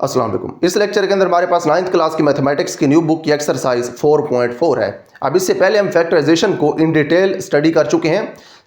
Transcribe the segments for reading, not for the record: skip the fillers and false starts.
अस्सलाम वालेकुम। इस लेक्चर के अंदर हमारे पास 9th क्लास की मैथमेटिक्स की न्यू बुक की एक्सरसाइज 4.4 है। अब इससे पहले हम फैक्टराइजेशन को इन डिटेल स्टडी कर चुके हैं।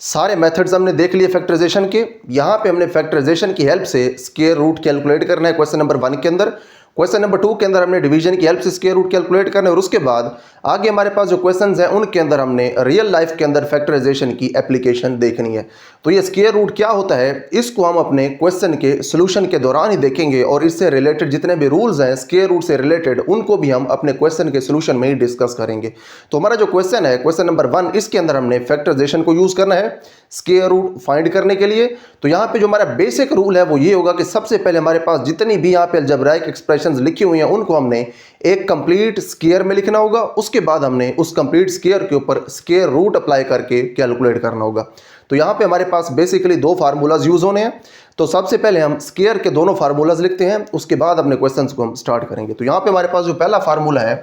सारे मेथड्स हमने देख लिए फैक्टराइजेशन के। यहाँ पे हमने फैक्टराइजेशन की हेल्प से स्क्वायर रूट कैलकुलेट करना है क्वेश्चन नंबर 1 के अंदर। क्वेश्चन नंबर 2 के अंदर हमने डिवीजन की हेल्प से स्क्वायर रूट कैलकुलेट करना है, और उसके बाद आगे हमारे पास जो क्वेश्चंस हैं उनके अंदर हमने रियल लाइफ के अंदर फैक्टराइजेशन की एप्लीकेशन देखनी है। तो ये स्क्वायर रूट क्या होता है इसको हम अपने क्वेश्चन के सोल्यूशन के दौरान ही देखेंगे, और इससे रिलेटेड जितने भी रूल्स हैं स्क्वायर रूट से रिलेटेड उनको भी हम अपने क्वेश्चन के सोल्यूशन में ही डिस्कस करेंगे। तो हमारा जो क्वेश्चन है क्वेश्चन नंबर 1, इसके अंदर हमने फैक्टराइजेशन को यूज करना है स्क्वायर रूट फाइंड करने के लिए। तो यहाँ पे जो हमारा बेसिक रूल है वो ये होगा कि सबसे पहले हमारे पास जितनी भी यहाँ पे अलजेब्राइक एक्सप्रेशंस लिखी हुई हैं उनको हमने एक कंप्लीट स्क्वायर में लिखना होगा। उसके बाद हमने उस कंप्लीट स्क्वायर के ऊपर स्क्वायर रूट अप्लाई करके कैलकुलेट करना होगा। तो यहाँ पे हमारे पास बेसिकली दो फार्मूलाज यूज होने हैं। तो सबसे पहले हम स्क्वायर के दोनों फार्मूलाज लिखते हैं, उसके बाद अपने क्वेश्चंस को हम स्टार्ट करेंगे। तो यहाँ पे हमारे पास जो पहला फार्मूला है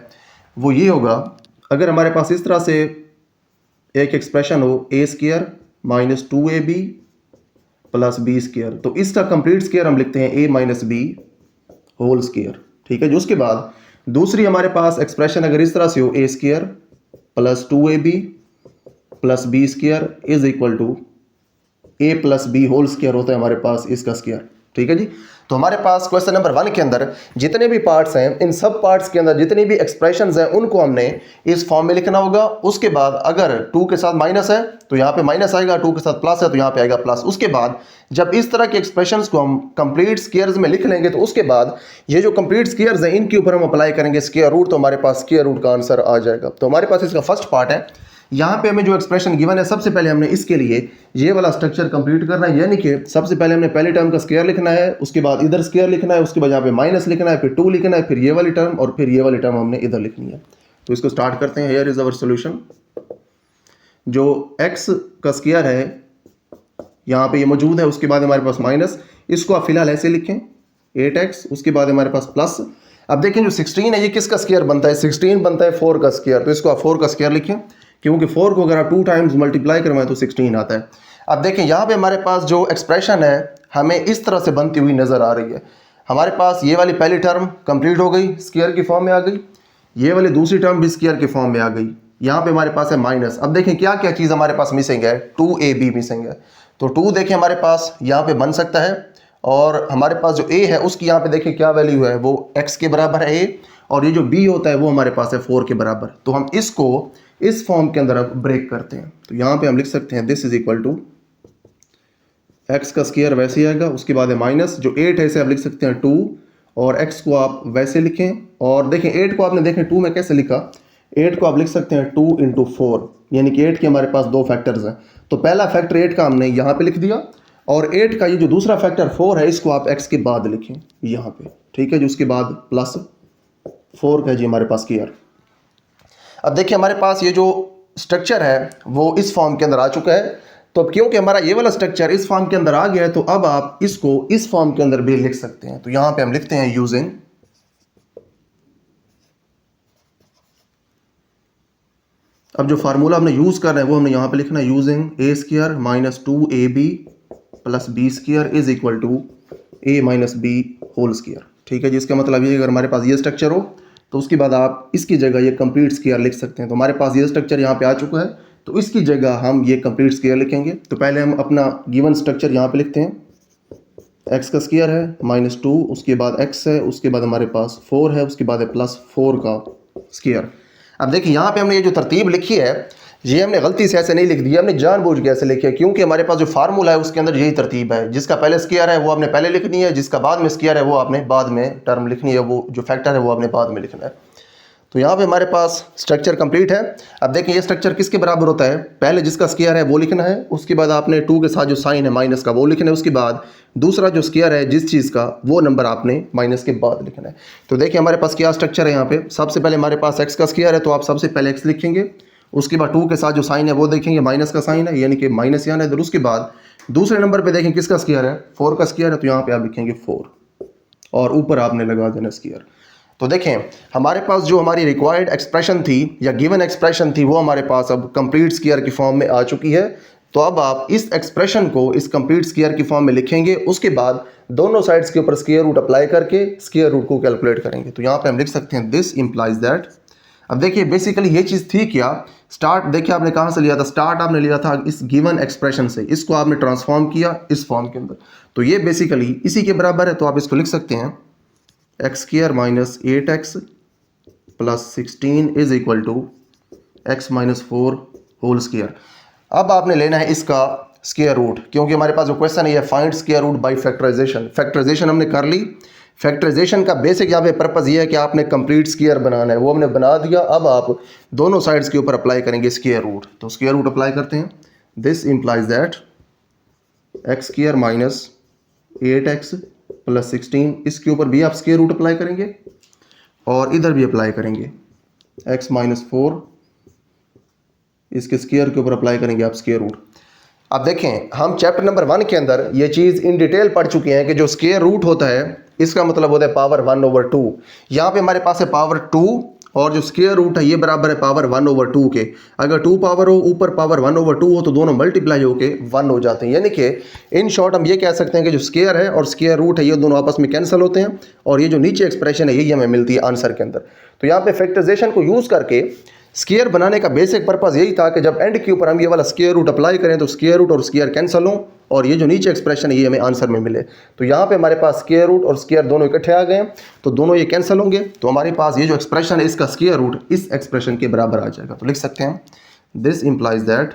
वो ये होगा, अगर हमारे पास इस तरह से एक एक्सप्रेशन हो A square minus 2ab plus B square, तो इसका कंप्लीट स्क्वायर हम लिखते हैं a minus B whole square. ठीक है जी। उसके बाद दूसरी हमारे पास एक्सप्रेशन अगर इस तरह से हो a square plus 2ab plus B square is equal to a plus b whole square होता है हमारे पास इसका स्क्वायर। ठीक है जी। तो हमारे पास क्वेश्चन नंबर 1 के अंदर जितने भी पार्ट्स हैं इन सब पार्ट्स के अंदर जितनी भी एक्सप्रेशंस हैं उनको हमने इस फॉर्म में लिखना होगा। उसके बाद अगर 2 के साथ माइनस है तो यहाँ पे माइनस आएगा, 2 के साथ प्लस है तो यहाँ पे आएगा प्लस। उसके बाद जब इस तरह के एक्सप्रेशंस को हम कंप्लीट स्क्वायर्स में लिख लेंगे तो उसके बाद ये जो कंप्लीट स्क्वायर्स हैं इनके ऊपर हम अप्लाई करेंगे स्क्वायर रूट, तो हमारे पास स्क्वायर रूट का आंसर आ जाएगा। तो हमारे पास इसका फर्स्ट पार्ट है, यहाँ पे हमें जो एक्सप्रेशन गिवन है सबसे पहले हमने इसके लिए ये वाला स्ट्रक्चर कंप्लीट करना है, यानी कि सबसे पहले हमने पहले टर्म का स्क्वायर लिखना है, उसके बाद इधर स्क्वायर लिखना है, उसके बाद यहाँ पे माइनस लिखना है, फिर 2 लिखना है, फिर ये वाली टर्म और फिर ये वाली टर्म हमने इधर लिखनी है। तो इसको स्टार्ट करते हैं। Here is our solution. जो x का स्क्वायर है यहाँ पे ये मौजूद है, उसके बाद हमारे पास माइनस, इसको आप फिलहाल ऐसे लिखें 8x, उसके बाद हमारे पास प्लस। अब देखें जो 16 है ये किसका स्क्वायर बनता है, 16 बनता है 4 का स्क्वायर, तो इसको आप 4 का स्क्वायर लिखें क्योंकि 4 को अगर आप 2 टाइम्स मल्टीप्लाई करवाएं तो 16 आता है। अब देखें यहाँ पे हमारे पास जो एक्सप्रेशन है हमें इस तरह से बनती हुई नजर आ रही है। हमारे पास ये वाली पहली टर्म कंप्लीट हो गई, स्क्वायर की फॉर्म में आ गई, ये वाली दूसरी टर्म भी स्क्वायर की फॉर्म में आ गई, यहाँ पे हमारे पास है माइनस। अब देखें क्या क्या चीज़ हमारे पास मिसिंग है, 2ab मिसिंग है। तो 2 देखें हमारे पास यहाँ पे बन सकता है, और हमारे पास जो a है उसकी यहाँ पे देखें क्या वैल्यू है, वो x के बराबर है a, और ये जो b होता है वो हमारे पास है 4 के बराबर। तो हम इसको इस फॉर्म के अंदर अब ब्रेक करते हैं। तो यहाँ पे हम लिख सकते हैं this is equal to x का स्क्वायर वैसे ही आएगा, उसके बाद है माइनस, जो 8 है इसे आप लिख सकते हैं 2, और x को आप वैसे लिखें। और देखें 8 को आपने देखें 2 में कैसे लिखा, 8 को आप लिख सकते हैं 2 इंटू 4, यानी कि 8 के हमारे पास दो फैक्टर्स हैं। तो पहला फैक्टर 8 का हमने यहाँ पे लिख दिया, और 8 का ये जो दूसरा फैक्टर 4 है इसको आप x के बाद लिखें यहाँ पे। ठीक है जी। उसके बाद प्लस 4 का जी हमारे पास स्क्वायर। अब देखिए हमारे पास ये जो स्ट्रक्चर है वो इस फॉर्म के अंदर आ चुका है। तो अब क्योंकि हमारा ये वाला स्ट्रक्चर इस फॉर्म के अंदर आ गया है तो अब आप इसको इस फॉर्म के अंदर भी लिख सकते हैं। तो यहाँ पे हम लिखते हैं यूजिंग, अब जो फार्मूला हमने यूज कर रहे हैं वो हमने यहाँ पे लिखना है using a square minus 2ab plus B square is equal to a minus B whole square. ठीक है जी। इसका मतलब ये अगर हमारे पास ये स्ट्रक्चर हो तो उसके बाद आप इसकी जगह ये कंप्लीट स्क्वायर लिख सकते हैं। तो हमारे पास ये स्ट्रक्चर यहाँ पे आ चुका है, तो इसकी जगह हम ये कंप्लीट स्क्वायर लिखेंगे। तो पहले हम अपना गिवन स्ट्रक्चर यहाँ पे लिखते हैं, x का स्क्वायर है माइनस 2, उसके बाद x है, उसके बाद हमारे पास 4 है, उसके बाद है प्लस 4 का स्क्वायर। अब देखिए यहाँ पे हमने ये जो तरतीब लिखी है ये हमने गलती से ऐसे नहीं लिख दिया, हमने जानबूझ के ऐसे लिखी है क्योंकि हमारे पास जो फार्मूला है उसके अंदर यही तरतीब है, जिसका पहले स्क्वायर है वो आपने पहले लिखनी है, जिसका बाद में स्क्वायर है वो आपने बाद में टर्म लिखनी है, वो जो फैक्टर है वो आपने बाद में लिखना है। तो यहाँ पे हमारे पास स्ट्रक्चर कंप्लीट है। अब देखें ये स्ट्रक्चर किसके बराबर होता है, पहले जिसका स्क्वायर है वो लिखना है, उसके बाद आपने 2 के साथ जो साइन है माइनस का वो लिखना है, उसके बाद दूसरा जो स्क्वायर है जिस चीज़ का वो नंबर आपने माइनस के बाद लिखना है। तो देखिए हमारे पास क्या स्ट्रक्चर है यहाँ पे, सबसे पहले हमारे पास x का स्क्वायर है तो आप सबसे पहले x लिखेंगे, उसके बाद 2 के साथ जो साइन है वो देखेंगे माइनस का साइन है यानी कि माइनस यहाँ है, तो उसके बाद दूसरे नंबर पे देखें किसका स्क्वायर है, 4 का स्क्वायर है, तो यहाँ पे आप लिखेंगे 4 और ऊपर आपने लगा देना स्क्वायर। तो देखें हमारे पास जो हमारी रिक्वायर्ड एक्सप्रेशन थी या गिवन एक्सप्रेशन थी वो हमारे पास अब कंप्लीट स्क्वायर की फॉर्म में आ चुकी है, तो अब आप इस एक्सप्रेशन को इस कंप्लीट स्क्वायर की फॉर्म में लिखेंगे, उसके बाद दोनों साइड्स के ऊपर स्क्वायर रूट अप्लाई करके स्क्वायर रूट को कैलकुलेट करेंगे। तो यहाँ पे हम लिख सकते हैं दिस इंप्लाइज दैट। अब देखिए बेसिकली ये चीज़ थी क्या, स्टार्ट देखिए आपने कहाँ से लिया था, स्टार्ट आपने लिया था इस गिवन एक्सप्रेशन से, इसको आपने ट्रांसफॉर्म किया इस फॉर्म के अंदर, तो ये बेसिकली इसी के बराबर है। तो आप इसको लिख सकते हैं x square minus 8x plus 16 is equal to x minus 4 whole square. अब आपने लेना है इसका स्क्वायर रूट, क्योंकि हमारे पास जो क्वेश्चन है ये find square root by factorisation. Factorisation हमने कर ली। फैक्टराइजेशन का बेसिक यहाँ पे पर्पज़ ये है कि आपने कंप्लीट स्क्वायर बनाना है, वो हमने बना दिया। अब आप दोनों साइड्स के ऊपर अप्लाई करेंगे स्क्वायर रूट। तो स्क्वायर रूट अप्लाई करते हैं, this implies that x square minus 8x plus 16, इसके ऊपर भी आप स्क्वायर रूट अप्लाई करेंगे और इधर भी अप्लाई करेंगे x माइनस 4, इसके स्क्वायर के ऊपर अप्लाई करेंगे आप स्क्वायर रूट। अब देखें हम चैप्टर नंबर 1 के अंदर ये चीज़ इन डिटेल पढ़ चुके हैं कि जो स्क्वायर रूट होता है इसका मतलब होता है पावर 1/2। यहाँ पे हमारे पास है पावर 2 और जो स्क्वायर रूट है ये बराबर है पावर 1/2 के। अगर 2 पावर हो ऊपर पावर 1/2 हो तो दोनों मल्टीप्लाई होके 1 हो जाते हैं। यानी कि इन शॉर्ट हम ये कह सकते हैं कि जो स्क्वायर है और स्क्वायर रूट है ये दोनों आपस में कैंसिल होते हैं और ये जो नीचे एक्सप्रेशन है यही हमें मिलती है आंसर के अंदर। तो यहाँ पे फैक्टराइजेशन को यूज़ करके स्क्वायर बनाने का बेसिक पर्पस यही था कि जब एंड के ऊपर हम ये वाला स्क्वायर रूट अप्लाई करें तो स्क्वायर रूट और स्क्वायर कैंसिल हो और ये जो नीचे एक्सप्रेशन है ये हमें आंसर में मिले। तो यहाँ पे हमारे पास स्क्वायर रूट और स्क्वायर दोनों इकट्ठे आ गए तो दोनों ये कैंसिल होंगे, तो हमारे पास ये जो एक्सप्रेशन है इसका स्क्वायर रूट इस एक्सप्रेशन के बराबर आ जाएगा। तो लिख सकते हैं this implies that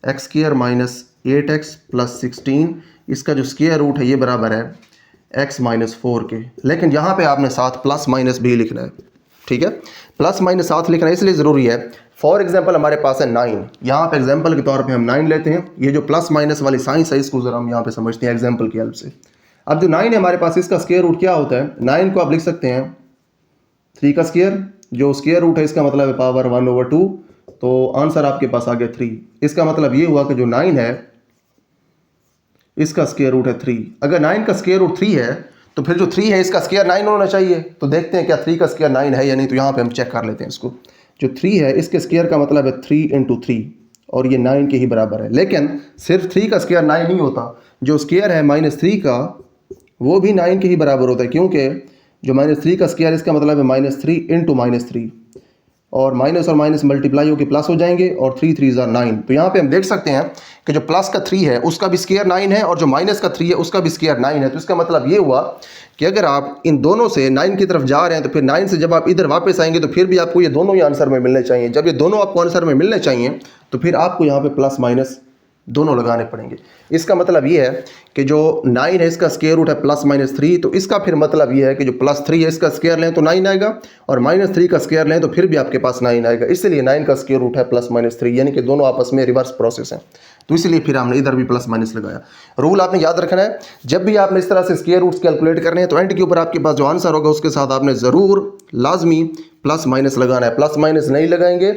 x square minus 8x plus 16, इसका जो स्क्वायर रूट है ये बराबर है x माइनस 4 के। लेकिन यहाँ पे आपने साथ प्लस माइनस भी लिखना है, ठीक है, प्लस माइनस साथ लिखना इसलिए ज़रूरी है। फॉर एग्जांपल हमारे पास है 9, यहाँ पे एग्जांपल के तौर पे हम 9 लेते हैं। ये जो प्लस माइनस वाली साइंस है इसको ज़रा हम यहाँ पे समझते हैं एग्जांपल की हेल्प से। अब जो 9 है हमारे पास इसका स्क्वायर रूट क्या होता है, 9 को आप लिख सकते हैं 3 का स्क्वायर, जो स्क्वायर रूट है इसका मतलब है पावर 1/2, तो आंसर आपके पास आ गया 3। इसका मतलब ये हुआ कि जो 9 है इसका स्क्वायर रूट है 3। अगर 9 का स्क्वायर रूट 3 है तो फिर जो 3 है इसका स्क्वायर 9 होना चाहिए। तो देखते हैं क्या 3 का स्क्वायर 9 है या नहीं। तो यहाँ पे हम चेक कर लेते हैं इसको। जो 3 है इसके स्क्वायर का मतलब है 3 × 3 और ये 9 के ही बराबर है। लेकिन सिर्फ 3 का स्क्वायर 9 नहीं होता, जो स्क्वायर है -3 का वो भी 9 के ही बराबर होता है, क्योंकि जो -3 का स्क्वायर इसका मतलब है -3 × -3 और माइनस मल्टीप्लाई होकर प्लस हो जाएंगे और 3 3 = 9। तो यहाँ पे हम देख सकते हैं कि जो प्लस का 3 है उसका भी स्क्वायर 9 है और जो माइनस का 3 है उसका भी स्क्वायर 9 है। तो इसका मतलब ये हुआ कि अगर आप इन दोनों से 9 की तरफ जा रहे हैं तो फिर 9 से जब आप इधर वापस आएंगे तो फिर भी आपको ये दोनों ही आंसर में मिलने चाहिए। जब ये दोनों आपको आंसर में मिलने चाहिए तो फिर आपको यहाँ पे प्लस माइनस दोनों लगाने पड़ेंगे। इसका मतलब ये है कि जो 9 है इसका स्क्वायर रूट है +-3, तो इसका फिर मतलब ये है कि जो +3 है इसका स्क्वायर लें तो 9 आएगा और -3 का स्क्वायर लें तो फिर भी आपके पास 9 आएगा। इसलिए 9 का स्क्वायर रूट है +-3, यानी कि दोनों आपस में रिवर्स प्रोसेस है। तो इसलिए फिर हमने इधर भी प्लस माइनस लगाया। रूल आपने याद रखना है, जब भी आपने इस तरह से स्क्वायर रूट्स कैलकुलेट करने हैं तो एंड के ऊपर आपके पास जो आंसर होगा उसके साथ आपने ज़रूर लाजमी प्लस माइनस लगाना है। प्लस माइनस नहीं लगाएंगे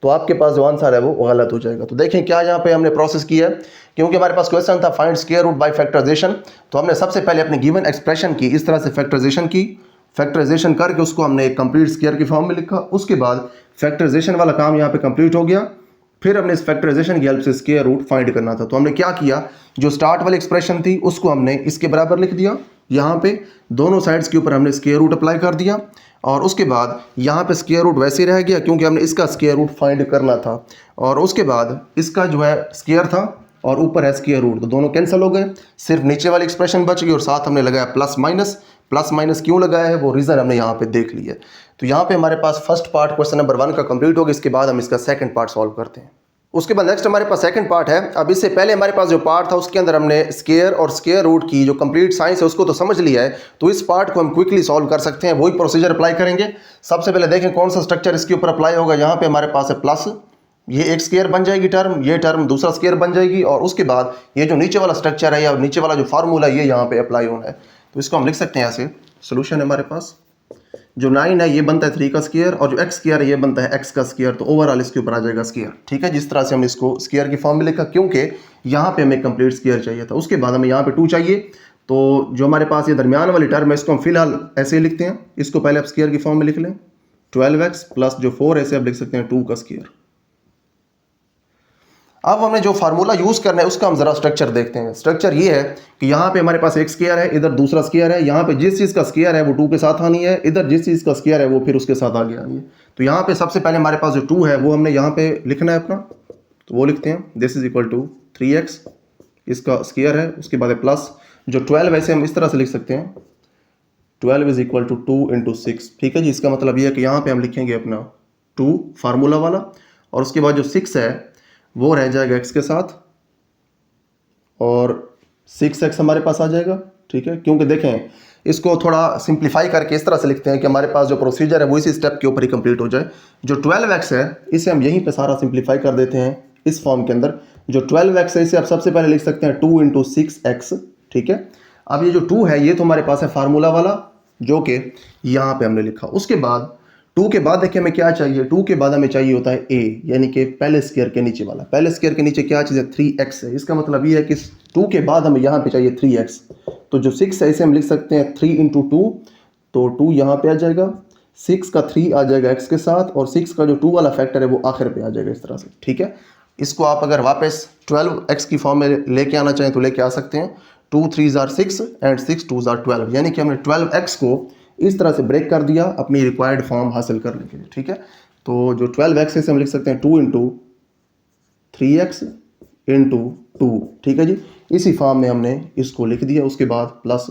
तो आपके पास जो आंसर है वो गलत हो जाएगा। तो देखें क्या यहाँ पे हमने प्रोसेस किया है, क्योंकि हमारे पास क्वेश्चन था find square root by factorisation, तो हमने सबसे पहले अपनी गिवन एक्सप्रेशन की इस तरह से फैक्टराइजेशन की। फैक्टराइजेशन करके उसको हमने एक कंप्लीट स्क्वायर की फॉर्म में लिखा। उसके बाद फैक्टराइजेशन वाला काम यहाँ पे कंप्लीट हो गया। फिर हमने इस फैक्टराइजेशन की हेल्प से स्क्वायर रूट फाइंड करना था। तो हमने क्या किया, जो स्टार्ट वाली एक्सप्रेशन थी उसको हमने इसके बराबर लिख दिया। यहाँ पे दोनों साइड्स के ऊपर हमने स्क्वायर रूट अप्लाई कर दिया और उसके बाद यहाँ पे स्क्वायर रूट वैसे ही रह गया क्योंकि हमने इसका स्क्वायर रूट फाइंड करना था। और उसके बाद इसका जो है स्क्वायर था और ऊपर है स्क्वायर रूट, तो दोनों कैंसिल हो गए, सिर्फ नीचे वाली एक्सप्रेशन बच गई और साथ हमने लगाया प्लस माइनस। प्लस माइनस क्यों लगाया है वो रीज़न हमने यहाँ पे देख लिया। तो यहाँ पे हमारे पास फर्स्ट पार्ट क्वेश्चन नंबर 1 का कंप्लीट हो गया। इसके बाद हम इसका सेकंड पार्ट सॉल्व करते हैं। उसके बाद नेक्स्ट हमारे पास सेकंड पार्ट है। अब इससे पहले हमारे पास जो पार्ट था उसके अंदर हमने स्क्वायर और स्क्वायर रूट की जो कंप्लीट साइंस है उसको तो समझ लिया है, तो इस पार्ट को हम क्विकली सॉल्व कर सकते हैं। वही प्रोसीजर अप्लाई करेंगे। सबसे पहले देखें कौन सा स्ट्रक्चर इसके ऊपर अप्लाई होगा। यहाँ पे हमारे पास है प्लस, ये एक स्क्वायर बन जाएगी टर्म, ये टर्म दूसरा स्क्वायर बन जाएगी और उसके बाद ये जो नीचे वाला स्ट्रक्चर है या नीचे वाला जो फार्मूला है ये यहाँ पे अप्लाई होना है। तो इसको हम लिख सकते हैं ऐसे। सोल्यूशन है हमारे पास जो 9 है ये बनता है 3 का स्क्वायर और जो x स्क्वायर है ये बनता है x का स्क्वायर, तो ओवरऑल इसके ऊपर आ जाएगा स्क्वायर। ठीक है, जिस तरह से हमने इसको स्क्वायर की फॉर्म में लिखा क्योंकि यहाँ पे हमें कंप्लीट स्क्वायर चाहिए था। उसके बाद हमें यहाँ पे 2 चाहिए, तो जो हमारे पास ये दरमियान वाली टर्म है इसको हम फिलहाल ऐसे ही लिखते हैं। इसको पहले आप स्क्वायर की फॉर्म में लिख लें, 12x प्लस जो 4 ऐसे आप लिख सकते हैं 2 का स्क्वायर। अब हमने जो फार्मूला यूज़ करना है उसका हम ज़रा स्ट्रक्चर देखते हैं। स्ट्रक्चर ये है कि यहाँ पे हमारे पास एक स्क्वायर है, इधर दूसरा स्क्वायर है, यहाँ पे जिस चीज़ का स्क्वायर है वो 2 के साथ आनी है, इधर जिस चीज़ का स्क्वायर है वो फिर उसके साथ आगे आनी है। तो यहाँ पे सबसे पहले हमारे पास जो 2 है वो हमने यहाँ पे लिखना है अपना, तो वो लिखते हैं this is equal to 3x, इसका स्क्वायर है, उसके बाद है प्लस जो 12 वैसे हम इस तरह से लिख सकते हैं 12 इज इक्वल टू 2 इंटू 6। ठीक है जी, इसका मतलब ये है कि यहाँ पे हम लिखेंगे अपना 2 फार्मूला वाला, और उसके बाद जो 6 है वो रह जाएगा x के साथ, और 6x हमारे पास आ जाएगा। ठीक है, क्योंकि देखें इसको थोड़ा सिंप्लीफाई करके इस तरह से लिखते हैं कि हमारे पास जो प्रोसीजर है वो इसी स्टेप के ऊपर ही कंप्लीट हो जाए। जो 12x है इसे हम यहीं पे सारा सिंप्लीफाई कर देते हैं इस फॉर्म के अंदर। जो 12x है इसे आप सबसे पहले लिख सकते हैं 2 इंटू 6x। ठीक है, अब ये जो 2 है ये तो हमारे पास है फार्मूला वाला जो कि यहाँ पे हमने लिखा। उसके बाद 2 के बाद देखिए हमें क्या चाहिए, 2 के बाद हमें चाहिए होता है a, यानी कि पहले स्क्वायर के नीचे वाला। पहले स्क्वायर के नीचे क्या चीज़ है, 3x है। इसका मतलब ये है कि 2 के बाद हमें यहाँ पे चाहिए 3x। तो जो 6 है इसे हम लिख सकते हैं 3 इंटू 2, तो 2 यहाँ पे आ जाएगा, 6 का 3 आ जाएगा x के साथ, और 6 का जो 2 वाला फैक्टर है वो आखिर पे आ जाएगा इस तरह से। ठीक है, इसको आप अगर वापस 12x की फॉर्म में लेके आना चाहें तो लेके आ सकते हैं। 2 3 आर 6 एंड 6 2 आर 12, यानी कि हमने 12x को इस तरह से ब्रेक कर दिया अपनी रिक्वायर्ड फॉर्म हासिल करने के लिए। ठीक है, तो जो 12x है इसे हम लिख सकते हैं 2 इंटू 3x इंटू 2। ठीक है जी, इसी फॉर्म में हमने इसको लिख दिया, उसके बाद प्लस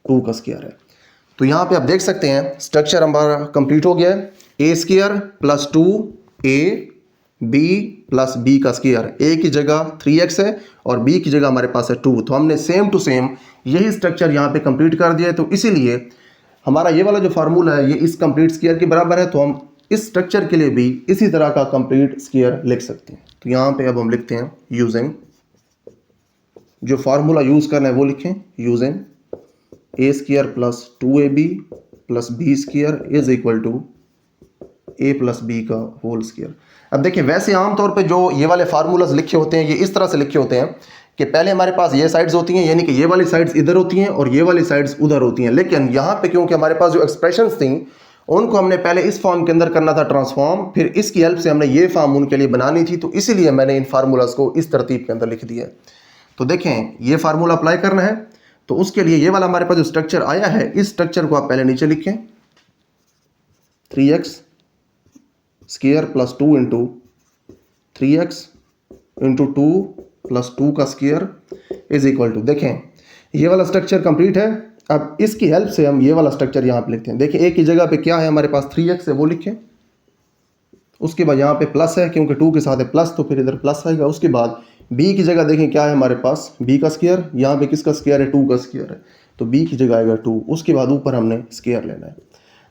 2 का स्क्वायर है। तो यहाँ पे आप देख सकते हैं स्ट्रक्चर हमारा कंप्लीट हो गया है। A square plus 2a b plus b का स्क्वायर, a की जगह 3x है और b की जगह हमारे पास है 2। तो हमने सेम टू सेम यही स्ट्रक्चर यहाँ पे कंप्लीट कर दिया है। तो इसीलिए हमारा ये वाला जो फार्मूला है ये इस कंप्लीट स्क्वायर के बराबर है, तो हम इस स्ट्रक्चर के लिए भी इसी तरह का कंप्लीट स्क्वायर लिख सकते हैं। तो यहाँ पे अब हम लिखते हैं यूजिंग, जो फार्मूला यूज करना है वो लिखें, using a square plus 2ab plus b square is equal to a plus b का होल स्क्वायर। अब देखिए वैसे आमतौर पे जो ये वाले फार्मूलाज लिखे होते हैं ये इस तरह से लिखे होते हैं कि पहले हमारे पास ये साइड्स होती हैं, यानी कि ये वाली साइड्स इधर होती हैं और ये वाली साइड्स उधर होती हैं। लेकिन यहाँ पे क्योंकि हमारे पास जो एक्सप्रेशंस थी उनको हमने पहले इस फॉर्म के अंदर करना था ट्रांसफॉर्म, फिर इसकी हेल्प से हमने ये फॉर्म उनके लिए बनानी थी, तो इसीलिए मैंने इन फार्मूलाज को इस तरतीब के अंदर लिख दिया है। तो देखें ये फार्मूला अप्लाई करना है, तो उसके लिए ये वाला हमारे पास जो स्ट्रक्चर आया है इस स्ट्रक्चर को आप पहले नीचे लिखें, 3x square plus 2 into 3x into 2 plus 2 का स्क्वायर इज इक्वल टू, देखें ये वाला स्ट्रक्चर कंप्लीट है। अब इसकी हेल्प से हम ये वाला स्ट्रक्चर यहाँ पे लिखते हैं। देखिए एक ही जगह पे क्या है हमारे पास 3x है वो लिखें, उसके बाद यहाँ पे प्लस है क्योंकि 2 के साथ है प्लस, तो फिर इधर प्लस आएगा। उसके बाद b की जगह देखें क्या है हमारे पास, b का स्क्वायर, यहाँ पे किसका स्क्वायर है, 2 का स्क्वायर है, तो b की जगह आएगा 2। उसके बाद ऊपर हमने स्क्वायर लेना है।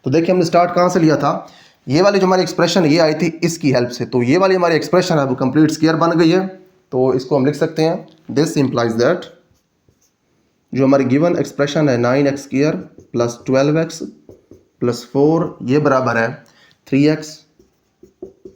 तो देखिए हमने स्टार्ट कहाँ से लिया था, ये वाली जो हमारी एक्सप्रेशन ये आई थी इसकी हेल्प से, तो ये वाली हमारी एक्सप्रेशन है वो कंप्लीट स्क्वायर बन गई है। तो इसको हम लिख सकते हैं दिस इम्प्लाइज दैट जो हमारी गिवन एक्सप्रेशन है 9x square plus 12x plus 4 ये बराबर है 3x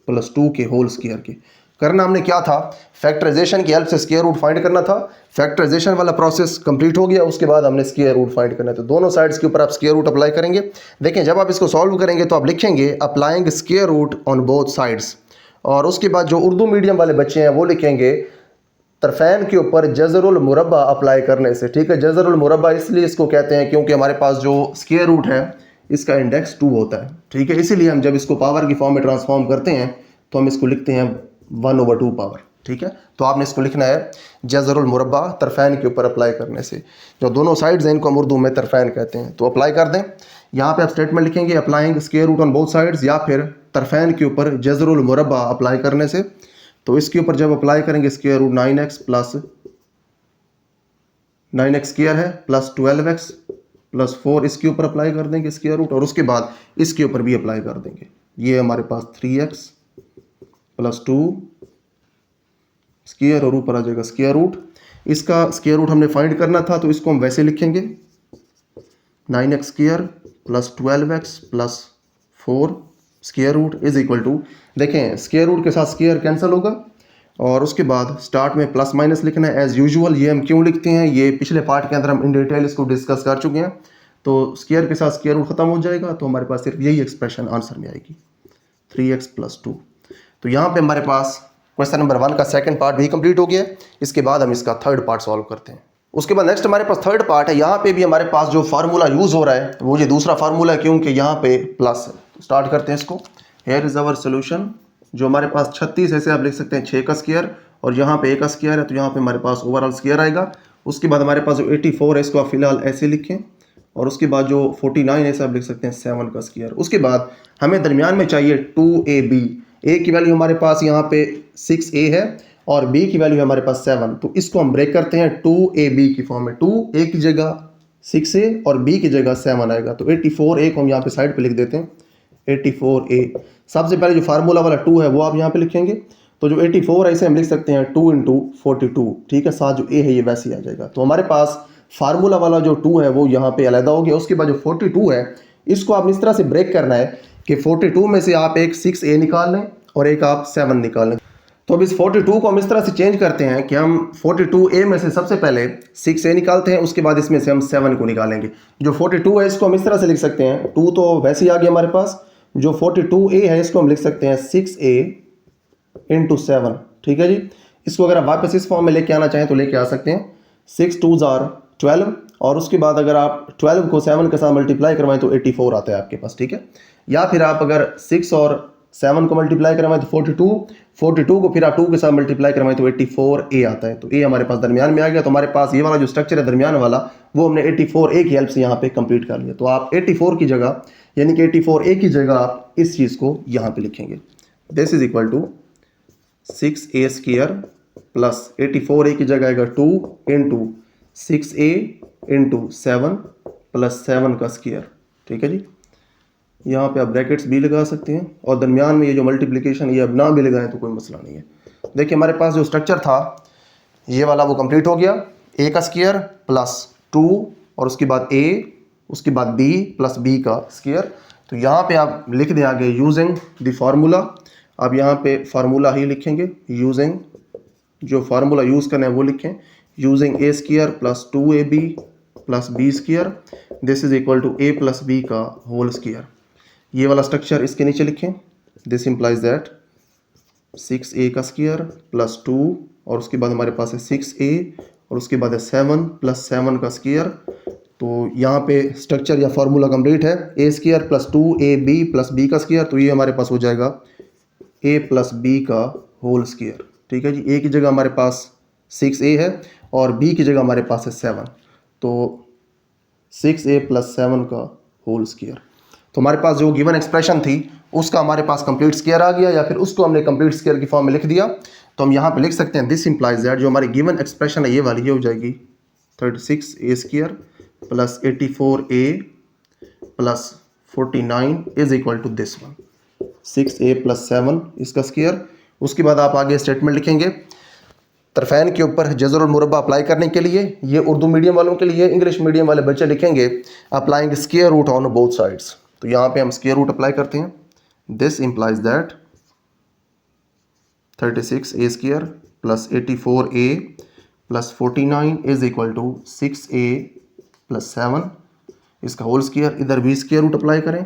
प्लस 2 के होल स्क्वायर के। करना हमने क्या था, फैक्टराइजेशन की हेल्प से स्क्वायर रूट फाइंड करना था। फैक्टराइजेशन वाला प्रोसेस कंप्लीट हो गया, उसके बाद हमने स्क्वायर रूट फाइंड करना है। तो दोनों साइड्स के ऊपर आप स्क्वायर रूट अप्लाई करेंगे। देखें जब आप इसको सॉल्व करेंगे तो आप लिखेंगे applying square root on both sides, और उसके बाद जो उर्दू मीडियम वाले बच्चे हैं वो लिखेंगे तरफैन के ऊपर जज़रुल मुरब्बा अप्लाई करने से। ठीक है, जज़रुल मुरब्बा इसलिए इसको कहते हैं क्योंकि हमारे पास जो स्क्वायर रूट है इसका इंडेक्स 2 होता है। ठीक है, इसीलिए हम जब इसको पावर की फॉर्म में ट्रांसफॉर्म करते हैं तो हम इसको लिखते हैं 1/2 पावर। ठीक है, तो आपने इसको लिखना है जज़रुल मुरब्बा तरफैन के ऊपर अप्लाई करने से। जो दोनों साइड्स हैं इनको हम उर्दू में तरफैन कहते हैं। तो अप्लाई कर दें, यहाँ पे आप स्टेटमेंट लिखेंगे applying square root on both sides, या फिर तरफैन के ऊपर जज़रुल मुरब्बा अप्लाई करने से। तो इसके ऊपर जब अप्लाई करेंगे square root 9x plus 9x square है प्लस 12x प्लस 4 इसके ऊपर अप्लाई कर देंगे स्क्वायर रूट, और उसके बाद इसके ऊपर भी अप्लाई कर देंगे। ये हमारे पास 3x प्लस 2 स्क्वायर और ऊपर आ जाएगा स्क्वायर रूट। इसका स्क्वायर रूट हमने फाइंड करना था, तो इसको हम वैसे लिखेंगे 9x square plus 12x plus 4 square root is equal to, देखें स्क्वायर रूट के साथ स्क्वायर कैंसिल होगा, और उसके बाद स्टार्ट में प्लस माइनस लिखना है एज यूजुअल। ये हम क्यों लिखते हैं, ये पिछले पार्ट के अंदर हम इन डिटेल इसको डिस्कस कर चुके हैं। तो स्क्वायर के साथ स्क्वायर रूट खत्म हो जाएगा, तो हमारे पास सिर्फ यही एक्सप्रेशन आंसर में आएगी 3x प्लस 2। तो यहाँ पे हमारे पास क्वेश्चन नंबर 1 का सेकंड पार्ट भी कंप्लीट हो गया। इसके बाद हम इसका थर्ड पार्ट सॉल्व करते हैं। उसके बाद नेक्स्ट हमारे पास थर्ड पार्ट है। यहाँ पे भी हमारे पास जो फार्मूला यूज़ हो रहा है वो ये दूसरा फार्मूला है, क्योंकि यहाँ पे प्लस है। तो स्टार्ट करते हैं इसको। Here is our solution. जो हमारे पास 36 ऐसे आप लिख सकते हैं 6 का स्क्वायर, और यहाँ पे 1 का स्क्वायर है तो यहाँ पे हमारे पास ओवरऑल स्क्वायर आएगा। उसके बाद हमारे पास जो 84 है इसको आप फिलहाल ऐसे लिखें, और उसके बाद जो 49 ऐसे आप लिख सकते हैं 7 का स्क्वायर। उसके बाद हमें दरमियान में चाहिए 2ab। ए की वैल्यू हमारे पास यहाँ पे 6a है और b की वैल्यू है हमारे पास 7। तो इसको हम ब्रेक करते हैं 2ab की फॉर्म में। 2a की जगह 6a और b की जगह 7 आएगा। तो 84a को हम यहाँ पे साइड पे लिख देते हैं। 84a सबसे पहले जो फार्मूला वाला 2 है वो आप यहाँ पे लिखेंगे। तो जो 84 है इसे हम लिख सकते हैं 2 × 42, ठीक है। साथ जो a है ये वैसे ही आ जाएगा। तो हमारे पास फार्मूला वाला जो 2 है वो यहाँ पे अलग हो गया। उसके बाद जो 42 है इसको आप इस तरह से ब्रेक करना है कि 42 में से आप एक 6a निकाल लें और एक आप 7 निकाल लें। तो अब इस 42 को हम इस तरह से चेंज करते हैं कि हम 42a में से सबसे पहले 6a निकालते हैं, उसके बाद इसमें से हम 7 को निकालेंगे। जो 42 है इसको हम इस तरह से लिख सकते हैं, 2 तो वैसे ही आ गया हमारे पास। जो 42a है इसको हम लिख सकते हैं 6a × 7, ठीक है जी। इसको अगर आप वापस इस फॉर्म में लेके आना चाहें तो लेके आ सकते हैं। 6 2s are 12, और उसके बाद अगर आप 12 को 7 के साथ मल्टीप्लाई करवाएं तो 84 आता है आपके पास, ठीक है। या फिर आप अगर 6 और 7 को मल्टीप्लाई करवाएं तो 42 को फिर आप 2 के साथ मल्टीप्लाई करवाएं तो 84a आता है। तो a हमारे पास दरमियान में आ गया। तो हमारे पास ये वाला जो स्ट्रक्चर है दरमियान वाला वो हमने 84a की हेल्प से यहाँ पे कंप्लीट कर लिया। तो आप 84 की जगह यानी कि 84a की जगह आप इस चीज़ को यहाँ पे लिखेंगे। This is equal to 6a square plus 84a की जगह आएगा 2 × 6a × 7 प्लस 7 का स्क्वायर, ठीक है जी। यहाँ पे आप ब्रैकेट्स भी लगा सकते हैं, और दरमियान में ये जो मल्टीप्लिकेशन ये अब ना भी लगाएं तो कोई मसला नहीं है। देखिए हमारे पास जो स्ट्रक्चर था ये वाला वो कंप्लीट हो गया। a का स्क्वायर प्लस 2 और उसके बाद a, उसके बाद b प्लस b का स्क्वायर। तो यहाँ पे आप लिख दें आगे यूजिंग द फार्मूला। आप यहाँ पे फार्मूला ही लिखेंगे। यूजिंग जो फार्मूला यूज़ करना है वो लिखें। Using a square plus 2ab plus b square, this is equal to a plus b का होल स्क्वायर। ये वाला स्ट्रक्चर इसके नीचे लिखें। दिस इम्प्लाइज दैट 6a का स्क्वायर प्लस 2 और उसके बाद हमारे पास है 6a और उसके बाद है 7 प्लस 7 का स्क्वायर। तो यहाँ पे स्ट्रक्चर या फार्मूला कंप्लीट है। a square plus 2ab plus b का स्क्वायर, तो ये हमारे पास हो जाएगा a प्लस b का होल स्क्वायर, ठीक है जी। a की जगह हमारे पास 6a है और b की जगह हमारे पास है 7, तो 6a प्लस 7 का होल स्क्वायर। तो हमारे पास जो गिवन एक्सप्रेशन थी उसका हमारे पास कंप्लीट स्क्वायर आ गया, या फिर उसको हमने कंप्लीट स्क्वायर की फॉर्म में लिख दिया। तो हम यहाँ पे लिख सकते हैं दिस इम्प्लाइज दैट जो हमारी गिवन एक्सप्रेशन है ये वाली ये हो जाएगी 36a square plus 84a plus 49 is equal to this one 6a plus 7 इसका स्क्वायर। उसके बाद आप आगे स्टेटमेंट लिखेंगे तरफैन के ऊपर जज़र और मुरब्बा अप्लाई करने के लिए। ये उर्दू मीडियम वालों के लिए, इंग्लिश मीडियम वाले बच्चे लिखेंगे applying square root on both sides. तो यहाँ पे हम स्क्वायर रूट अप्लाई करते हैं। This implies that 36a square plus 84a plus 49 is equal to 6a plus 7 इसका होल स्क्वायर। इधर भी स्क्वायर रूट अप्लाई करें,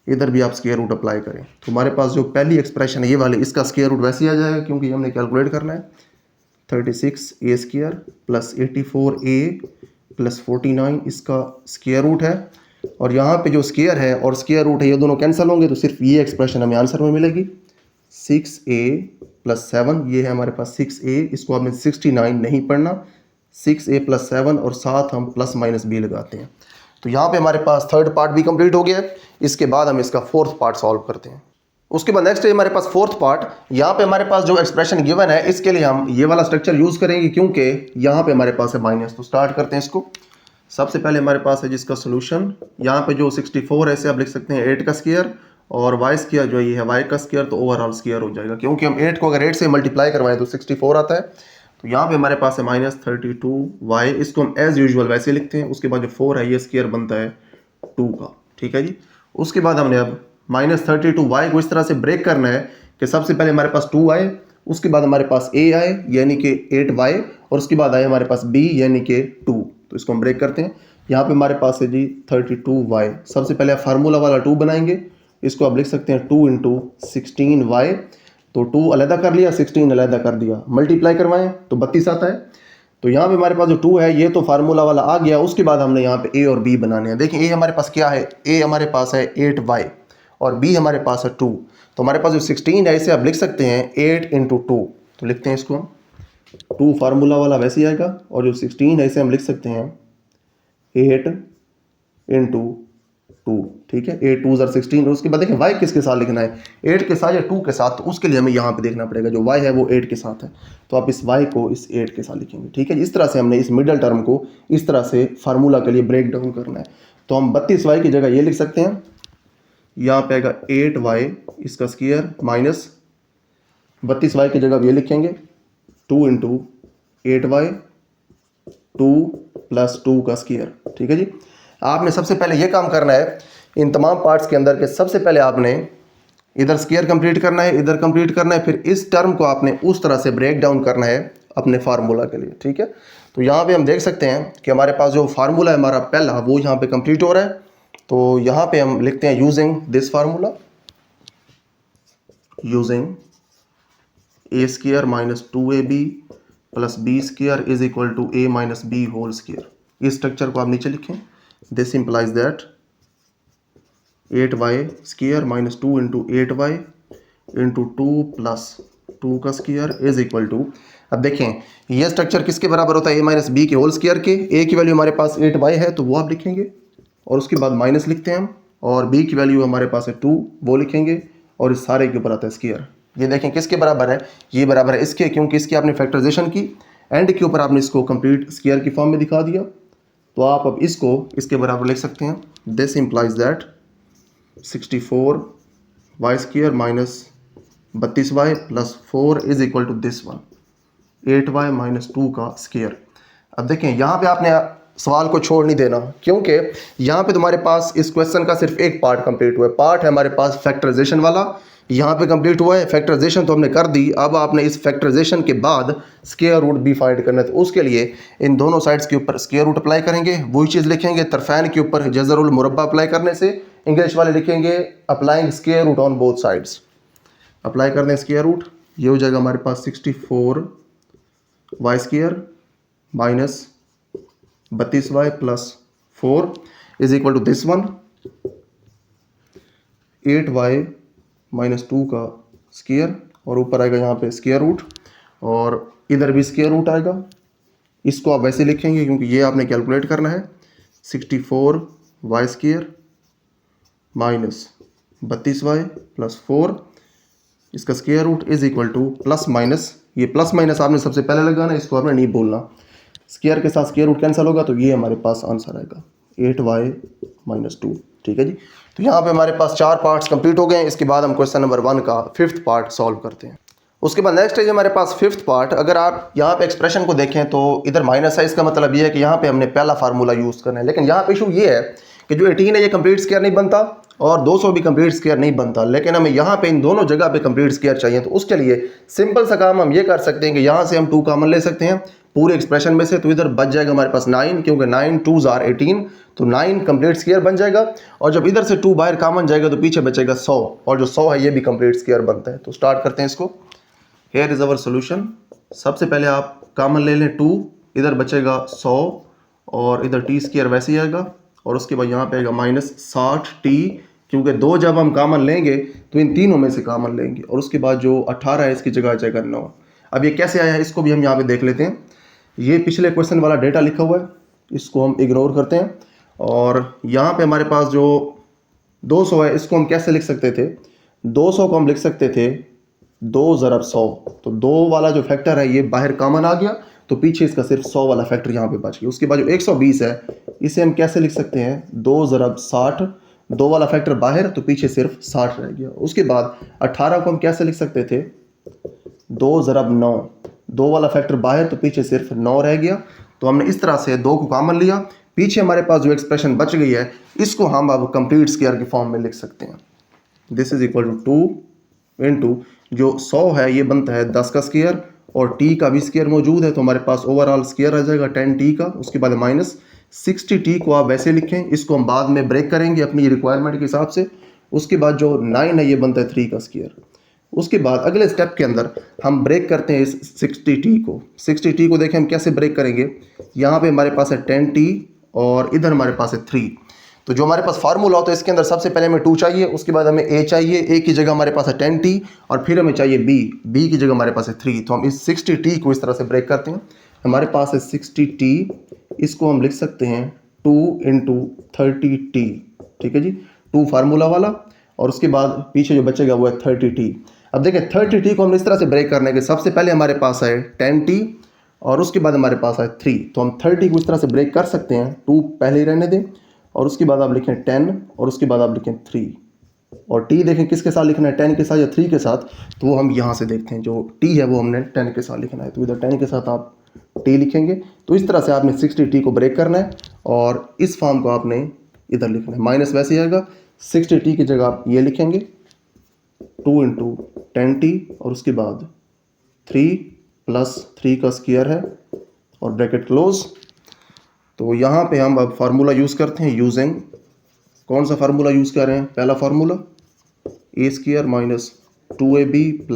इधर भी आप स्क्वायर रूट अप्लाई करें। तो हमारे पास जो पहली एक्सप्रेशन है ये वाली इसका स्क्वायर रूट वैसे ही आ जाएगा, क्योंकि हमने कैलकुलेट करना है। 36a square plus 84a plus 49 इसका स्क्वायर रूट है, और यहाँ पे जो स्क्वायर है और स्क्वायर रूट है ये दोनों कैंसिल होंगे, तो सिर्फ ये एक्सप्रेशन हमें आंसर में मिलेगी। 6a प्लस 7 ये है हमारे पास 6a, इसको आपने 69 नहीं पढ़ना, 6a प्लस 7 और साथ हम प्लस माइनस b लगाते हैं। तो यहाँ पे हमारे पास थर्ड पार्ट भी कंप्लीट हो गया है। इसके बाद हम इसका फोर्थ पार्ट सॉल्व करते हैं। उसके बाद नेक्स्ट है हमारे पास फोर्थ पार्ट। यहाँ पे हमारे पास जो एक्सप्रेशन गिवन है इसके लिए हम ये वाला स्ट्रक्चर यूज करेंगे, क्योंकि यहाँ पे हमारे पास है माइनस। तो स्टार्ट करते हैं इसको। सबसे पहले हमारे पास है जिसका सोल्यूशन, यहाँ पे जो 64 है इसे आप लिख सकते हैं 8 का स्क्वायर, और वाई स्क्वायर जो ये है वाई का स्क्वायर, तो ओवरऑल स्क्वायर हो जाएगा, क्योंकि हम 8 को अगर 8 से मल्टीप्लाई करवाएं तो 64 आता है। तो यहाँ पे हमारे पास है माइनस 32y, इसको हम एज यूजुअल वैसे लिखते हैं। उसके बाद जो 4 है ये स्क्वायर बनता है 2 का, ठीक है जी। उसके बाद हमने अब माइनस 32y को इस तरह से ब्रेक करना है कि सबसे पहले हमारे पास 2 आए, उसके बाद हमारे पास a आए यानी कि 8y, और उसके बाद आए हमारे पास b यानी कि 2। तो इसको हम ब्रेक करते हैं। यहाँ पे हमारे पास है जी 32y। सबसे पहले फार्मूला वाला 2 बनाएंगे, इसको आप लिख सकते हैं 2 × 16y तो 2 अलहदा कर लिया, 16 अलहदा कर दिया, मल्टीप्लाई करवाएं तो 32 आता है। तो यहाँ पे हमारे पास जो 2 है ये तो फार्मूला वाला आ गया। उसके बाद हमने यहाँ पे ए और बी बनाने हैं। देखिए ए हमारे पास क्या है, ए हमारे पास है 8y और बी हमारे पास है 2। तो हमारे पास जो 16 है इसे आप लिख सकते हैं 8 × 2। तो लिखते हैं इसको हम, 2 फार्मूला वाला वैसे ही आएगा, और जो 16 है इसे हम लिख सकते हैं 8 × 2। ठीक है, 8 2 16। उसके बाद देखिए y किसके साथ लिखना है, 8 के साथ या 2 के साथ। तो उसके लिए हमें यहाँ पे देखना पड़ेगा, जो y है वो 8 के साथ है, तो आप इस y को इस 8 के साथ लिखेंगे। ठीक है, इस तरह से हमने इस मिडल टर्म को इस तरह से फार्मूला के लिए ब्रेक डाउन करना है। तो हम 32y की जगह ये लिख सकते हैं, यहाँ पे आएगा 8y इसका स्क्वायर माइनस 32y की जगह ये लिखेंगे 2 × 8y 2 + 2 का स्क्वायर। ठीक है जी, आपने सबसे पहले ये काम करना है इन तमाम पार्ट्स के अंदर के, सबसे पहले आपने इधर स्क्वायर कंप्लीट करना है, इधर कंप्लीट करना है, फिर इस टर्म को आपने उस तरह से ब्रेक डाउन करना है अपने फार्मूला के लिए। ठीक है, तो यहाँ पे हम देख सकते हैं कि हमारे पास जो फार्मूला है हमारा पहला वो यहाँ पे कंप्लीट हो रहा है। तो यहाँ पे हम लिखते हैं using this formula, using a² - 2ab + b² is equal to a - b whole square. इस स्ट्रक्चर को आप नीचे लिखें, this implies that 8y² - 2 × 8y × 2 + 2 का स्क्वायर इज इक्वल टू, अब देखें ये स्ट्रक्चर किसके बराबर होता है, a - b के होल स्क्वायर के। a की वैल्यू हमारे पास 8y है तो वो आप लिखेंगे, और उसके बाद माइनस लिखते हैं हम, और b की वैल्यू हमारे पास है 2 वो लिखेंगे, और इस सारे के ऊपर आता है स्क्वायर। ये देखें किसके बराबर है, ये बराबर है इसके, क्योंकि इसकी आपने फैक्टराइजेशन की, एंड के ऊपर आपने इसको कंप्लीट स्क्वायर की फॉर्म में दिखा दिया। तो आप अब इसको इसके बराबर लिख सकते हैं, this implies that 64y² - 32y + 4 is equal to this one 8y - 2 का स्क्वायर। अब देखें यहाँ पे आपने सवाल को छोड़ नहीं देना, क्योंकि यहाँ पे तुम्हारे पास इस क्वेश्चन का सिर्फ एक पार्ट कंप्लीट हुआ है। पार्ट है हमारे पास फैक्टराइजेशन वाला, यहाँ पे कंप्लीट हुआ है। फैक्टराइजेशन तो हमने कर दी, अब आपने इस फैक्टराइजेशन के बाद स्क्वायर रूट भी फाइंड करना है। तो उसके लिए इन दोनों साइड्स के ऊपर स्क्वायर रूट अप्लाई करेंगे, वही चीज़ लिखेंगे। तरफैन के ऊपर जज़रुल मुरब्बा अप्लाई करने से इंग्लिश वाले लिखेंगे applying square root on both sides. Apply कर दें स्क्वायर रूट, ये हो जाएगा हमारे पास 64y² - 32y + 4 is equal to this one 8y - 2 का स्क्वायर, और ऊपर आएगा यहाँ पे स्क्वायर रूट, और इधर भी स्क्वायर रूट आएगा। इसको आप वैसे लिखेंगे क्योंकि ये आपने कैलकुलेट करना है, 64y² - 32y + 4 इसका square root is equal to plus minus, ये प्लस माइनस आपने सबसे पहले लगाना, इसको आपने नहीं बोलना। स्क्वायर के साथ स्क्वायर रूट कैंसिल होगा, तो ये हमारे पास आंसर आएगा 8y - 2। ठीक है जी, तो यहाँ पे हमारे पास 4 पार्ट्स कंप्लीट हो गए हैं। इसके बाद हम क्वेश्चन नंबर 1 का 5th पार्ट सॉल्व करते हैं। उसके बाद नेक्स्ट है हमारे पास 5th पार्ट। अगर आप यहाँ पे एक्सप्रेशन को देखें तो इधर माइनस है, इसका मतलब ये है कि यहाँ पे हमने पहला फार्मूला यूज़ करना है। लेकिन यहाँ पे इशू ये है कि जो 18 है ये कंप्लीट स्क्वायर नहीं बनता, और 200 भी कंप्लीट स्क्वायर नहीं बनता, लेकिन हमें यहाँ पे इन दोनों जगह पे कंप्लीट स्क्वायर चाहिए। तो उसके लिए सिंपल सा काम हम ये कर सकते हैं कि यहाँ से हम 2 कॉमन ले सकते हैं पूरे एक्सप्रेशन में से, तो इधर बच जाएगा हमारे पास 9, क्योंकि 9 2s are 18, तो 9 कंप्लीट स्क्वायर बन जाएगा। और जब इधर से 2 बाहर कॉमन जाएगा तो पीछे बचेगा 100, और जो 100 है ये भी कंप्लीट स्क्वायर बनता है। तो स्टार्ट करते हैं इसको। Here is our solution. सबसे पहले आप कॉमन ले लें 2, इधर बचेगा 100, और इधर t² वैसे ही आएगा, और उसके बाद यहाँ पे आएगा -60t, क्योंकि 2 जब हम कॉमन लेंगे तो इन तीनों में से कॉमन लेंगे, और उसके बाद जो 18 है इसकी जगह आ जाएगा 9। अब ये कैसे आया है इसको भी हम यहाँ पे देख लेते हैं। ये पिछले क्वेश्चन वाला डेटा लिखा हुआ है, इसको हम इग्नोर करते हैं, और यहाँ पे हमारे पास जो 200 है इसको हम कैसे लिख सकते थे, 200 को हम लिख सकते थे 2 × 100। तो 2 वाला जो फैक्टर है ये बाहर कॉमन आ गया, तो पीछे इसका सिर्फ 100 वाला फैक्टर यहाँ पे बच गया। उसके बाद जो 120 है इसे हम कैसे लिख सकते हैं, 2 × 60, 2 वाला फैक्टर बाहर, तो पीछे सिर्फ 60 रह गया। उसके बाद 18 को हम कैसे लिख सकते थे, 2 × 9, 2 वाला फैक्टर बाहर, तो पीछे सिर्फ 9 रह गया। तो हमने इस तरह से 2 को कॉमन लिया, पीछे हमारे पास जो एक्सप्रेशन बच गई है इसको हम अब कंप्लीट स्क्वायर की फॉर्म में लिख सकते हैं। दिस इज इक्वल टू 2 × जो 100 है ये बनता है 10 का स्क्वायर, और t का भी स्क्वायर मौजूद है, तो हमारे पास ओवरऑल स्क्वायर आ जाएगा 10t का। उसके बाद -60t को आप वैसे लिखें, इसको हम बाद में ब्रेक करेंगे अपनी रिक्वायरमेंट के हिसाब से। उसके बाद जो 9 है ये बनता है 3 का स्क्वायर। उसके बाद अगले स्टेप के अंदर हम ब्रेक करते हैं इस 60t को। 60t को देखें हम कैसे ब्रेक करेंगे। यहाँ पे हमारे पास है 10t और इधर हमारे पास है 3। तो जो हमारे पास फार्मूला होता है इसके अंदर सबसे पहले हमें 2 चाहिए, उसके बाद हमें a चाहिए, a की जगह हमारे पास है 10t और फिर हमें चाहिए b की जगह हमारे पास है 3। तो हम इस 60t को इस तरह से ब्रेक करते हैं। हमारे पास है 60t, इसको हम लिख सकते हैं 2 × 30t। ठीक है जी, 2 फार्मूला वाला और उसके बाद पीछे जो बचेगा वो है 30t। अब देखें 30t को हम इस तरह से ब्रेक करने के सबसे पहले हमारे पास है 10t और उसके बाद हमारे पास है 3। तो हम 30 को इस तरह से ब्रेक कर सकते हैं, 2 पहले ही रहने दें और उसके बाद आप लिखें 10 और उसके बाद आप लिखें 3 और t देखें किसके साथ लिखना है, 10 के साथ या 3 के साथ। तो वो हम यहाँ से देखते हैं, जो t है वो हमने 10 के साथ लिखना है, तो इधर 10 के साथ आप t लिखेंगे। तो इस तरह से आपने 60t को ब्रेक करना है और इस फॉर्म को आपने इधर लिखना है, माइनस वैसे ही आएगा। 60t की जगह आप ये लिखेंगे 2 × 10t और उसके बाद 3 + 3 का स्क्वायर है और ब्रैकेट क्लोज। तो यहाँ पे हम अब फार्मूला यूज़ करते हैं, यूजिंग कौन सा फार्मूला यूज़ कर रहे हैं, पहला formula a² - 2ab +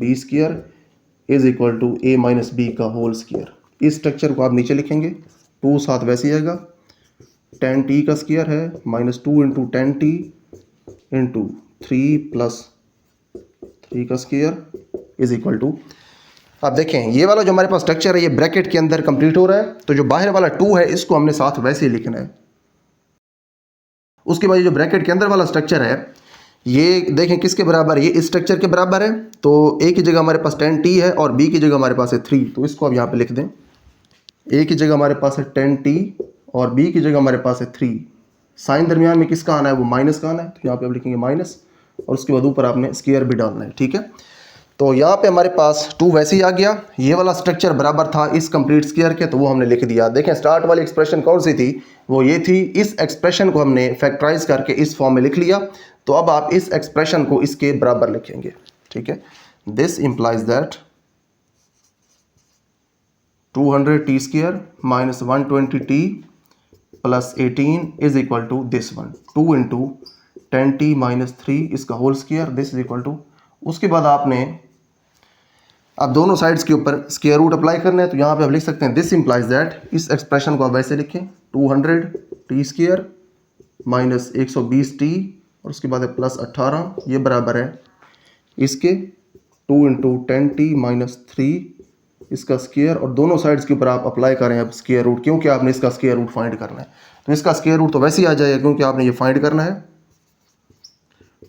b² = a - b का होल स्क्वायर। इस स्ट्रक्चर को आप नीचे लिखेंगे, 2 साथ वैसे ही आएगा, 10t का स्क्वायर है -2 × 10t × 3 + 3 का स्क्वायर = अब देखें ये वाला जो हमारे पास स्ट्रक्चर है ये ब्रैकेट के अंदर कंप्लीट हो रहा है। तो जो बाहर वाला 2 है इसको हमने साथ वैसे ही लिखना है। उसके बाद जो ब्रैकेट के अंदर वाला स्ट्रक्चर है ये देखें किसके बराबर है, ये इस स्ट्रक्चर के बराबर है। तो a की जगह हमारे पास 10t है और b की जगह हमारे पास है 3। तो इसको अब यहाँ पे लिख दें, a की जगह हमारे पास है 10t और b की जगह हमारे पास है 3। साइन दरमियान में किसका आना है, वो माइनस का आना है, तो यहाँ पे आप लिखेंगे माइनस और उसके बाद ऊपर आपने स्क्वायर भी डालना है। ठीक है, तो यहाँ पे हमारे पास 2 वैसे ही आ गया। ये वाला स्ट्रक्चर बराबर था इस कंप्लीट स्क्वायर के, तो वो हमने लिख दिया। देखें स्टार्ट वाली एक्सप्रेशन कौन सी थी, वो ये थी। इस एक्सप्रेशन को हमने फैक्टराइज करके इस फॉर्म में लिख लिया। तो अब आप इस एक्सप्रेशन को इसके बराबर लिखेंगे। ठीक है, this implies that 200t² - 120t + 18 = this one, 2 × 10t - 3 इसका होल स्क्वायर, दिस = उसके बाद आपने अब दोनों साइड्स के ऊपर स्क्वायर रूट अप्लाई करना है। तो यहाँ पे आप लिख सकते हैं दिस इंप्लाइज दैट, इस एक्सप्रेशन को आप वैसे लिखें 200t² - 120t और उसके बाद है +18, ये बराबर है इसके 2 × 10t - 3 इसका स्क्वायर और दोनों साइड्स के ऊपर आप अप्लाई करें अब स्क्वायर रूट, क्योंकि आपने इसका स्क्वायर रूट फाइंड करना है। तो इसका स्क्वायर रूट तो वैसे ही आ जाएगा क्योंकि आपने ये फाइंड करना है।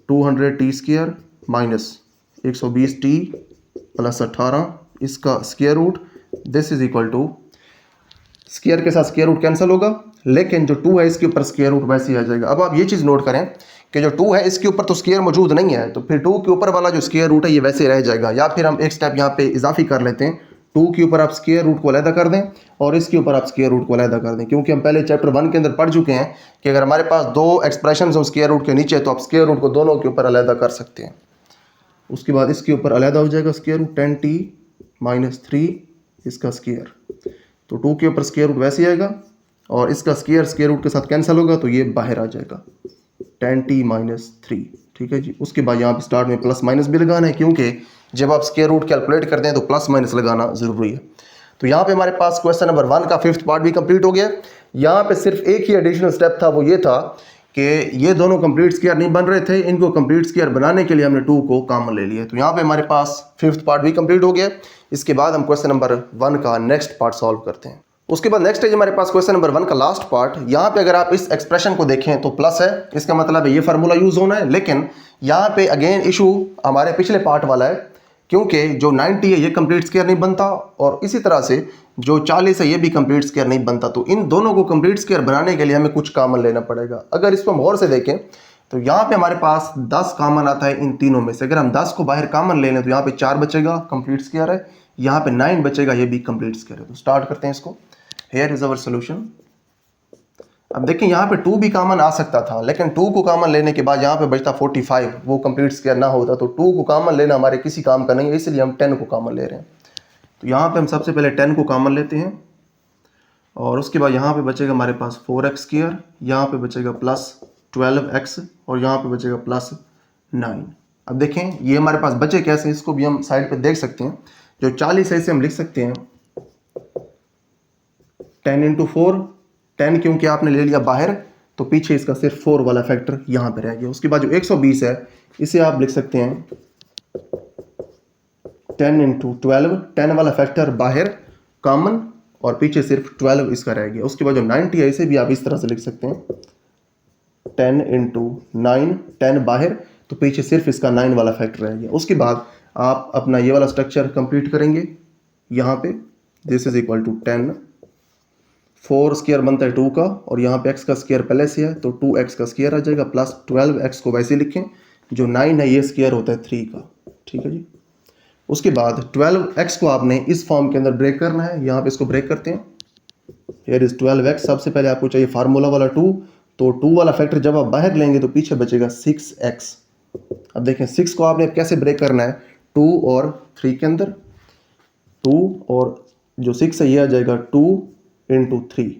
200t² - 120t + 18 इसका स्क्वायर रूट, दिस = स्क्वायर के साथ स्क्वायर रूट कैंसिल होगा, लेकिन जो 2 है इसके ऊपर स्क्वायर रूट वैसे ही आ जाएगा। अब आप ये चीज़ नोट करें कि जो 2 है इसके ऊपर तो स्क्वायर मौजूद नहीं है, तो फिर 2 के ऊपर वाला जो स्क्वायर रूट है ये वैसे रह जाएगा। या फिर हम एक स्टेप यहाँ पे इजाफी कर लेते हैं, 2 के ऊपर आप स्क्वायर रूट को अलहदा कर दें और इसके ऊपर आप स्क्वायर रूट को अलहदा कर दें, क्योंकि हम पहले चैप्टर 1 के अंदर पढ़ चुके हैं कि अगर हमारे पास 2 एक्सप्रेशन हो स्क्वायर रूट के नीचे तो आप स्क्वायर रूट को दोनों के ऊपर अलहदा कर सकते हैं। उसके बाद इसके ऊपर अलहदा हो जाएगा स्क्वायर रूट 10t - 3 इसका स्क्वायर, तो 2 के ऊपर स्क्वायर रूट वैसे ही आएगा और इसका स्क्वायर रूट के साथ कैंसिल होगा तो ये बाहर आ जाएगा 10t - 3। ठीक है जी, उसके बाद यहाँ पे स्टार्ट में प्लस माइनस भी लगाना है, क्योंकि जब आप स्क्वायर रूट कैलकुलेट करते हैं तो प्लस माइनस लगाना ज़रूरी है। तो यहाँ पे हमारे पास क्वेश्चन नंबर 1 का 5th पार्ट भी कंप्लीट हो गया। यहाँ पे सिर्फ एक ही एडिशनल स्टेप था, वो ये था कि ये दोनों कंप्लीट स्क्वायर नहीं बन रहे थे, इनको कंप्लीट स्क्वायर बनाने के लिए हमने 2 को कॉमन ले लिया। तो यहाँ पे हमारे पास 5th पार्ट भी कंप्लीट हो गया। इसके बाद हम क्वेश्चन नंबर 1 का नेक्स्ट पार्ट सॉल्व करते हैं। उसके बाद नेक्स्ट है हमारे पास क्वेश्चन नंबर 1 का लास्ट पार्ट। यहाँ पे अगर आप इस एक्सप्रेशन को देखें तो प्लस है, इसका मतलब है ये फार्मूला यूज होना है। लेकिन यहाँ पे अगेन इशू हमारे पिछले पार्ट वाला है, क्योंकि जो 90 है ये कंप्लीट स्क्वायर नहीं बनता और इसी तरह से जो 40 है ये भी कंप्लीट स्क्वायर नहीं बनता। तो इन दोनों को कंप्लीट स्क्वायर बनाने के लिए हमें कुछ कॉमन लेना पड़ेगा। अगर इसको हम गौर से देखें तो यहाँ पे हमारे पास 10 कॉमन आता है इन तीनों में से। अगर हम 10 को बाहर कॉमन ले लें तो यहाँ पे 4 बचेगा, कंप्लीट स्क्वायर है। यहाँ पे 9 बचेगा, ये भी कंप्लीट स्क्वायर है। तो स्टार्ट करते हैं इसको। Here is our solution. अब देखिए यहाँ पे 2 भी कॉमन आ सकता था, लेकिन 2 को कॉमन लेने के बाद यहाँ पे बचता 45, वो कंप्लीट स्क्वायर ना होता। तो 2 को कॉमन लेना हमारे किसी काम का नहीं है, इसलिए हम 10 को कॉमन ले रहे हैं। तो यहाँ पे हम सबसे पहले 10 को कॉमन लेते हैं और उसके बाद यहाँ पे बचेगा हमारे पास 4x², यहाँ पे बचेगा +12x और यहाँ पे बचेगा +9। अब देखें ये हमारे पास बचे कैसे, इसको भी हम साइड पे देख सकते हैं। जो 40 है इसे हम लिख सकते हैं 10 इंटू 4, 10 क्योंकि आपने ले लिया बाहर तो पीछे इसका सिर्फ 4 वाला फैक्टर यहाँ पे रह गया। उसके बाद जो 120 है इसे आप लिख सकते हैं 10 इंटू 12, 10 वाला फैक्टर बाहर कॉमन और पीछे सिर्फ 12 इसका रह गया। उसके बाद जो 90 है इसे भी आप इस तरह से लिख सकते हैं 10 इंटू 9, 10 बाहर तो पीछे सिर्फ इसका 9 वाला फैक्टर रह गया। उसके बाद आप अपना ये वाला स्ट्रक्चर कंप्लीट करेंगे यहाँ पे, this is equal to 10, 4 square बनता है 2 का और यहाँ पे x का स्क्वायर पहले से है तो 2x का स्क्वायर आ जाएगा प्लस 12x को वैसे लिखें, जो 9 है ये स्क्वायर होता है 3 का, ठीक है जी। उसके बाद 12x को आपने इस फॉर्म के अंदर ब्रेक करना है, यहाँ पे इसको ब्रेक करते हैं। हियर इज 12x, सबसे पहले आपको चाहिए फार्मूला वाला 2, तो 2 वाला फैक्टर जब आप बाहर लेंगे तो पीछे बचेगा 6x। अब देखें 6 को आपने कैसे ब्रेक करना है, 2 और 3 के अंदर, 2 और जो 6 है ये आ जाएगा 2 इंटू 3।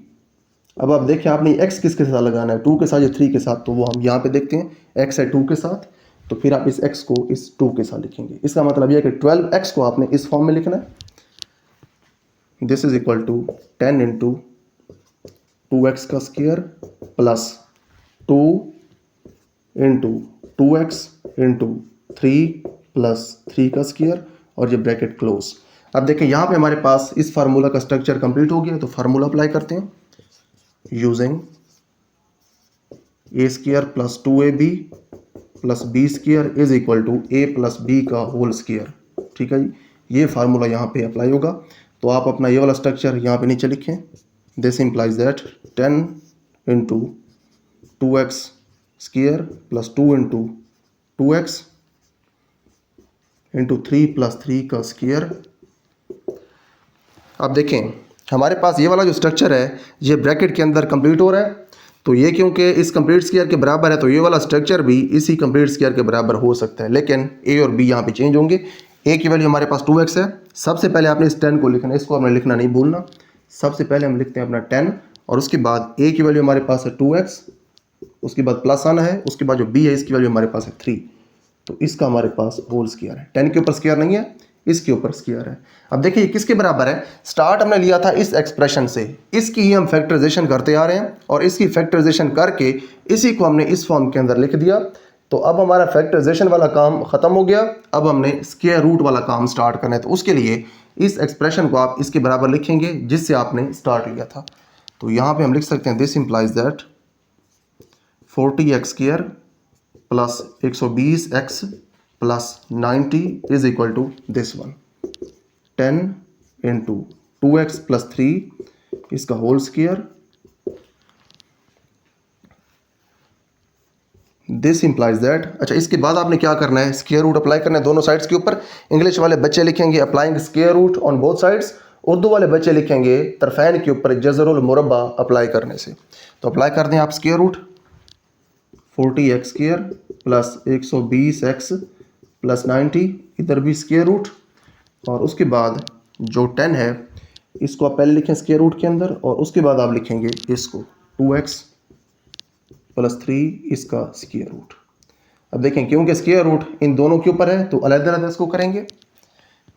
अब आप देखें आपने x किसके साथ लगाना है, 2 के साथ या 3 के साथ, तो वो हम यहाँ पे देखते हैं x है 2 के साथ, तो फिर आप इस x को इस 2 के साथ लिखेंगे। इसका मतलब यह है कि 12x को आपने इस फॉर्म में लिखना है, this is equal to 10 into 2x का square plus 2 into 2x into 3 plus 3 का स्क्वायर और ये ब्रैकेट क्लोज। अब देखें यहाँ पे हमारे पास इस फार्मूला का स्ट्रक्चर कंप्लीट हो गया, तो फार्मूला अप्लाई करते हैं using a square plus 2ab plus b square is equal to a plus b का होल स्क्वायर, ठीक है जी। ये फार्मूला यहाँ पे अप्लाई होगा, तो आप अपना ये वाला स्ट्रक्चर यहाँ पे नीचे लिखें, this implies that 10 into 2x square plus 2 into 2x into 3 plus 3 का स्क्वायर। अब देखें हमारे पास ये वाला जो स्ट्रक्चर है ये ब्रैकेट के अंदर कंप्लीट हो रहा है, तो ये क्योंकि इस कंप्लीट स्क्वायर के बराबर है तो ये वाला स्ट्रक्चर भी इसी कंप्लीट स्क्वायर के बराबर हो सकता है, लेकिन a और b यहाँ पे चेंज होंगे। a की वैल्यू हमारे पास 2x है, सबसे पहले आपने इस 10 को लिखना है, इसको हमने लिखना नहीं भूलना। सबसे पहले हम लिखते हैं अपना 10 और उसके बाद a की वैल्यू हमारे पास है 2x, उसके बाद प्लस आना है, उसके बाद जो b है इसकी वैल्यू हमारे पास है 3, तो इसका हमारे पास होल स्क्वायर है। 10 के ऊपर स्क्वायर नहीं है, इसके ऊपर स्क्वायर है। अब देखिए ये किसके बराबर है, स्टार्ट हमने लिया था इस एक्सप्रेशन से, इसकी ही हम फैक्टराइजेशन करते आ रहे हैं और इसकी फैक्टराइजेशन करके इसी को हमने इस फॉर्म के अंदर लिख दिया। तो अब हमारा फैक्टराइजेशन वाला काम खत्म हो गया, अब हमने स्क्वायर रूट वाला काम स्टार्ट करना है। तो उसके लिए इस एक्सप्रेशन को आप इसके बराबर लिखेंगे जिससे आपने स्टार्ट लिया था। तो यहाँ पे हम लिख सकते हैं this implies that 40x square plus 120x plus 90 is equal to this one, 10 into 2x plus 3 इसका whole square, this implies that. अच्छा इसके बाद आपने क्या करना है, स्क्वायर रूट अप्लाई करना है दोनों साइड्स के ऊपर। इंग्लिश वाले बच्चे लिखेंगे applying square root on both sides, Urdu वाले बच्चे लिखेंगे तरफैन के ऊपर जज़रुल मुरब्बा अप्लाई करने से। तो अप्लाई कर दें आप square root 40x square plus 120x plus 90, इधर भी स्क्वायर रूट, और उसके बाद जो 10 है इसको आप पहले लिखें स्क्वायर रूट के अंदर और उसके बाद आप लिखेंगे इसको 2x प्लस 3 इसका स्क्वायर रूट। अब देखें क्योंकि स्क्वायर रूट इन दोनों के ऊपर है तो अलग-अलग इसको करेंगे।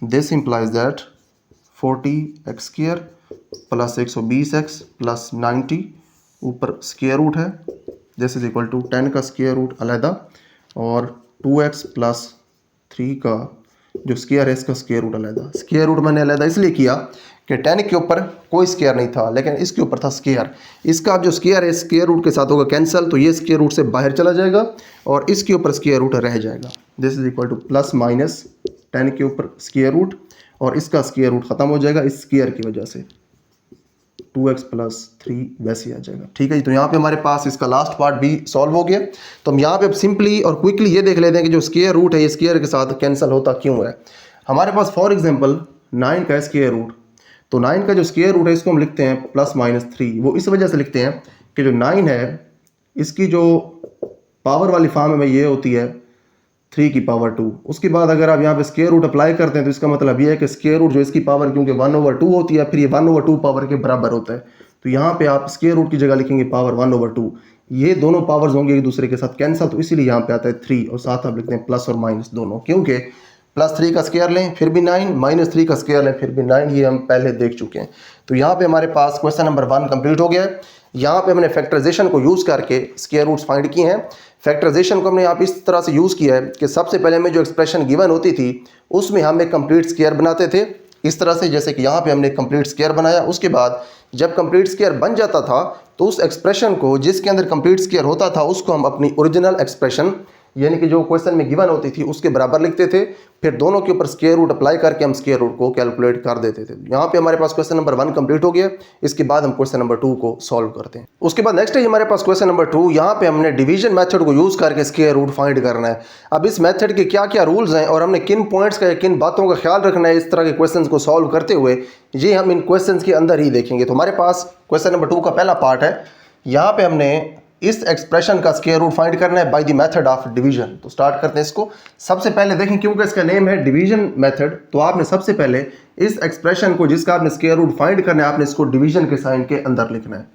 This implies that 40x square plus 120x plus 90 ऊपर स्क्वायर रूट है, दिस इज इक्वल टू 10 का स्क्वायर रूट अलहदा और 2x प्लस 3 का जो स्क्वायर है इसका स्क्वायर रूट अलहदा। स्क्वायर रूट मैंने अलहदा इसलिए किया कि 10 के ऊपर कोई स्क्वायर नहीं था लेकिन इसके ऊपर था स्क्वायर, इसका जो स्क्वायर है स्क्वायर रूट के साथ होगा कैंसिल, तो ये स्क्वायर रूट से बाहर चला जाएगा और इसके ऊपर स्क्वायर रूट रह जाएगा। This is equal to plus minus 10 के ऊपर स्क्वायर रूट और इसका स्क्वायर रूट ख़त्म हो जाएगा इस स्क्वायर की वजह से, 2x प्लस 3 वैसे ही आ जाएगा। ठीक है जी, तो यहाँ पे हमारे पास इसका लास्ट पार्ट भी सॉल्व हो गया। तो हम यहाँ पे सिंपली और क्विकली ये देख लेते हैं कि जो स्क्वायर रूट है ये स्क्वायर के साथ कैंसिल होता क्यों है। हमारे पास फॉर एग्जांपल 9 का स्क्वायर रूट, तो 9 का जो स्क्वायर रूट है इसको हम लिखते हैं प्लस माइनस 3, वो इस वजह से लिखते हैं कि जो 9 है इसकी जो पावर वाली फॉर्म में ये होती है 3 की पावर 2। उसके बाद अगर आप यहाँ पे स्क्वायर रूट अप्लाई करते हैं तो इसका मतलब ये है कि स्क्वायर रूट जो इसकी पावर क्योंकि 1/2 होती है फिर ये 1/2 पावर के बराबर होता है, तो यहाँ पे आप स्क्वायर रूट की जगह लिखेंगे पावर 1/2। ये दोनों पावर्स होंगे एक दूसरे के साथ कैंसिल, तो इसीलिए यहाँ पे आता है 3 और साथ आप लिखते हैं प्लस और माइनस दोनों, क्योंकि +3 का स्क्वायर लें फिर भी 9, -3 का स्क्वायर लें फिर भी 9, ये हम पहले देख चुके हैं। तो यहाँ पे हमारे पास क्वेश्चन नंबर 1 कंप्लीट हो गया है। यहाँ पे हमने फैक्टराइजेशन को यूज़ करके स्क्वायर रूट्स फाइंड किए हैं। फैक्टराइजेशन को हमने यहाँ पे इस तरह से यूज़ किया है कि सबसे पहले हमें जो एक्सप्रेशन गिवन होती थी उसमें हम एक कंप्लीट स्क्वायर बनाते थे इस तरह से, जैसे कि यहाँ पे हमने कंप्लीट स्क्वायर बनाया। उसके बाद जब कंप्लीट स्क्वायर बन जाता था तो उस एक्सप्रेशन को जिसके अंदर कंप्लीट स्क्वायर होता था उसको हम अपनी ओरिजिनल एक्सप्रेशन यानी कि जो क्वेश्चन में गिवन होती थी उसके बराबर लिखते थे, फिर दोनों के ऊपर स्क्वायर रूट अप्लाई करके हम स्क्वायर रूट को कैलकुलेट कर देते थे। यहाँ पे हमारे पास क्वेश्चन नंबर 1 कंप्लीट हो गया। इसके बाद हम क्वेश्चन नंबर 2 को सॉल्व करते हैं। उसके बाद नेक्स्ट है हमारे पास क्वेश्चन नंबर 2। यहाँ पे हमने डिवीजन मेथड को यूज करके स्क्वायर रूट फाइंड करना है। अब इस मेथड के क्या क्या रूल्स हैं और हमने किन पॉइंट्स का किन बातों का ख्याल रखना है इस तरह के क्वेश्चन को सॉल्व करते हुए, ये हम इन क्वेश्चन के अंदर ही देखेंगे। तो हमारे पास क्वेश्चन नंबर 2 का पहला पार्ट है। यहाँ पे हमने इस एक्सप्रेशन का स्क्वायर रूट फाइंड करना है bye the method of division. तो स्टार्ट करते हैं इसको। सबसे पहले देखें, क्योंकि इसका नेम है डिवीजन मेथड, तो आपने सबसे पहले इस एक्सप्रेशन को जिसका आपने स्क्वायर रूट फाइंड करना है आपने इसको डिवीजन के साइन के अंदर लिखना है।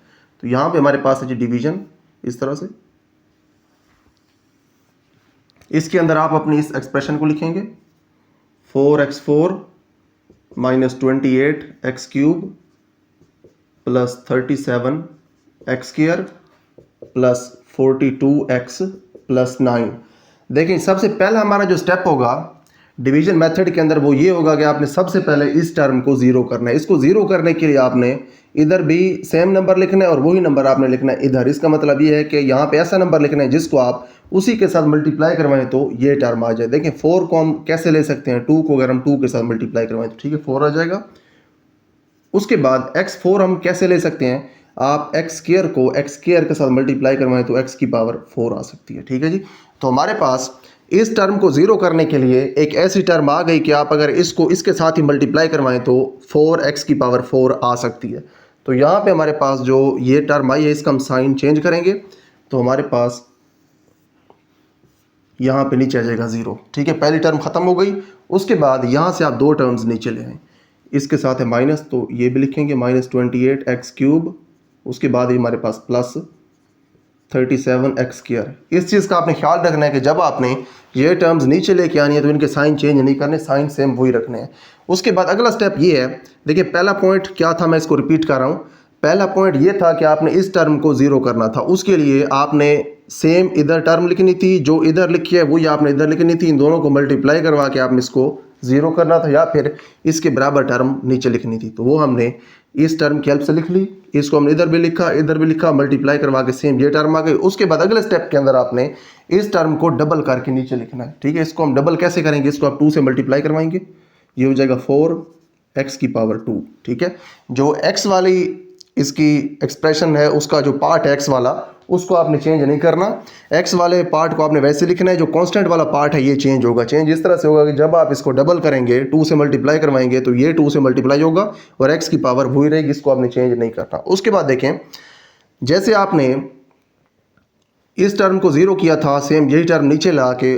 तो यहाँ पे हमारे पास है जी डिवीजन इस तरह से, इसके अंदर आप अपनी इस एक्सप्रेशन को लिखेंगे 4x4 - 28x³ + 37x² + 42x + 9। देखिए सबसे पहला हमारा जो स्टेप होगा डिवीजन मेथड के अंदर वो ये होगा कि आपने सबसे पहले इस टर्म को जीरो करना है। इसको जीरो करने के लिए आपने इधर भी सेम नंबर लिखना है और वही नंबर आपने लिखना है इधर। इसका मतलब ये है कि यहाँ पे ऐसा नंबर लिखना है जिसको आप उसी के साथ मल्टीप्लाई करवाएं तो ये टर्म आ जाए। देखिए 4 को हम कैसे ले सकते हैं, 2 को अगर हम 2 के साथ मल्टीप्लाई करवाएं तो ठीक है 4 आ जाएगा। उसके बाद x4 हम कैसे ले सकते हैं, आप x² को x² के साथ मल्टीप्लाई करवाएं तो x की पावर 4 आ सकती है। ठीक है जी। तो हमारे पास इस टर्म को जीरो करने के लिए एक ऐसी टर्म आ गई कि आप अगर इसको इसके साथ ही मल्टीप्लाई करवाएं तो 4x की पावर 4 आ सकती है। तो यहाँ पे हमारे पास जो ये टर्म आई है इसका हम साइन चेंज करेंगे तो हमारे पास यहाँ पे नीचे आ जाएगा 0। ठीक है, पहली टर्म खत्म हो गई। उसके बाद यहाँ से आप दो टर्म्स नीचे ले आए, इसके साथ है माइनस तो ये भी लिखेंगे -28x³। उसके बाद ही हमारे पास +37x²। इस चीज़ का आपने ख्याल रखना है कि जब आपने ये टर्म्स नीचे लेके आनी है तो इनके साइन चेंज नहीं करने, साइन सेम वही रखने हैं। उसके बाद अगला स्टेप ये है, देखिए पहला पॉइंट क्या था, मैं इसको रिपीट कर रहा हूँ। पहला पॉइंट ये था कि आपने इस टर्म को जीरो करना था। उसके लिए आपने सेम इधर टर्म लिखनी थी, जो इधर लिखी है वही आपने इधर लिखनी थी। इन दोनों को मल्टीप्लाई करवा के आपने इसको जीरो करना था या फिर इसके बराबर टर्म नीचे लिखनी थी। तो वो हमने इस टर्म की हेल्प से लिख ली, इसको हमने इधर भी लिखा, मल्टीप्लाई करवा के सेम ये टर्म आ गई। उसके बाद अगले स्टेप के अंदर आपने इस टर्म को डबल करके नीचे लिखना है। ठीक है, इसको हम डबल कैसे करेंगे, इसको आप 2 से मल्टीप्लाई करवाएंगे, ये हो जाएगा 4x की पावर 2। ठीक है, जो x वाली इसकी एक्सप्रेशन है उसका जो पार्ट है x वाला उसको आपने चेंज नहीं करना, x वाले पार्ट को आपने वैसे लिखना है। जो कांस्टेंट वाला पार्ट है ये चेंज होगा। चेंज इस तरह से होगा कि जब आप इसको डबल करेंगे 2 से मल्टीप्लाई करवाएंगे तो ये 2 से मल्टीप्लाई होगा और x की पावर वही रहेगी, इसको आपने चेंज नहीं करना। उसके बाद देखें, जैसे आपने इस टर्म को जीरो किया था सेम यही टर्म नीचे ला के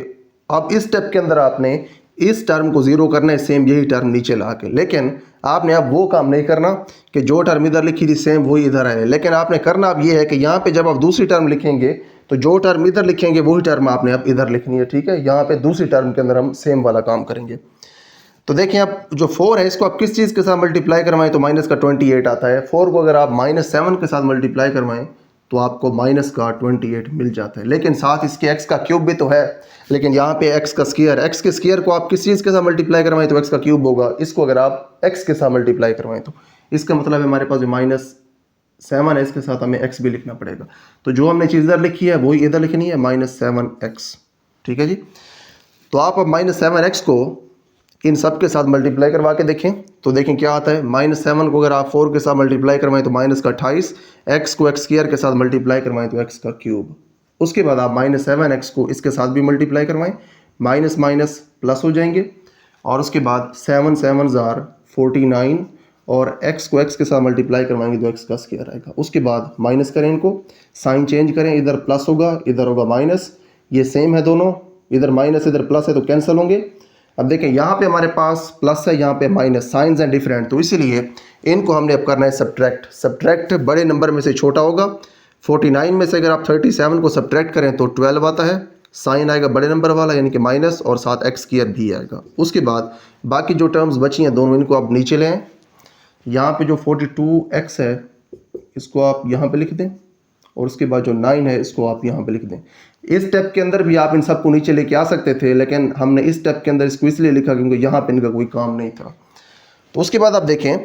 अब इस स्टेप के अंदर आपने इस टर्म को जीरो करना है सेम यही टर्म नीचे ला के। लेकिन आपने अब वो काम नहीं करना कि जो टर्म इधर लिखी थी सेम वही इधर आए, लेकिन आपने करना अब ये है कि यहाँ पे जब आप दूसरी टर्म लिखेंगे तो जो टर्म इधर लिखेंगे वही टर्म आपने अब इधर लिखनी है। ठीक है, यहाँ पे दूसरी टर्म के अंदर हम सेम वाला काम करेंगे। तो देखें अब जो 4 है इसको आप किस चीज़ के साथ मल्टीप्लाई करवाएं तो माइनस का 28 आता है। 4 को अगर आप -7 के साथ मल्टीप्लाई करवाएं तो आपको माइनस का 28 मिल जाता है। लेकिन साथ इसके x का क्यूब भी तो है, लेकिन यहाँ पे x का स्क्वायर, x के स्क्वायर को आप किस चीज़ के साथ मल्टीप्लाई करवाएं तो x का क्यूब होगा। इसको अगर आप x के साथ मल्टीप्लाई करवाएं तो इसका मतलब हमारे पास जो -7 है इसके साथ हमें x भी लिखना पड़ेगा। तो जो हमने चीज़ इधर लिखी है वही इधर लिखनी है -7x। ठीक है जी। तो आप अब -7x को इन सब के साथ मल्टीप्लाई करवा के देखें तो देखें क्या आता है। -7 को अगर आप 4 के साथ मल्टीप्लाई करवाएं तो माइनस का 28, x को x² के साथ मल्टीप्लाई करवाएं तो x का क्यूब। उसके बाद आप -7x को इसके साथ भी मल्टीप्लाई करवाएं, माइनस माइनस प्लस हो जाएंगे और उसके बाद 7 7 ज़ार 49 और x को x के साथ मल्टीप्लाई करवाएंगे तो x का स्क्वायर आएगा। उसके बाद माइनस करें, इनको साइन चेंज करें, इधर प्लस होगा इधर होगा माइनस, ये सेम है दोनों, इधर माइनस इधर प्लस है तो कैंसिल होंगे। अब देखें यहाँ पे हमारे पास प्लस है, यहाँ पे माइनस, साइंस हैं डिफरेंट, तो इसीलिए इनको हमने अब करना है सब्ट्रैक्ट। सब्ट्रैक्ट बड़े नंबर में से छोटा होगा। 49 में से अगर आप 37 को सब्ट्रैक्ट करें तो 12 आता है, साइन आएगा बड़े नंबर वाला यानी कि माइनस, और साथ एक्स स्क्वायर भी आएगा। उसके बाद बाकी जो टर्म्स बची हैं दोनों, इनको आप नीचे ले आएं। यहाँ पे जो 42x है इसको आप यहाँ पे लिख दें, और उसके बाद जो 9 है इसको आप यहाँ पे लिख दें। इस स्टेप के अंदर भी आप इन सबको नीचे लेके आ सकते थे, लेकिन हमने इस स्टेप के अंदर इसको इसलिए लिखा क्योंकि यहाँ पे इनका कोई काम नहीं था। तो उसके बाद आप देखें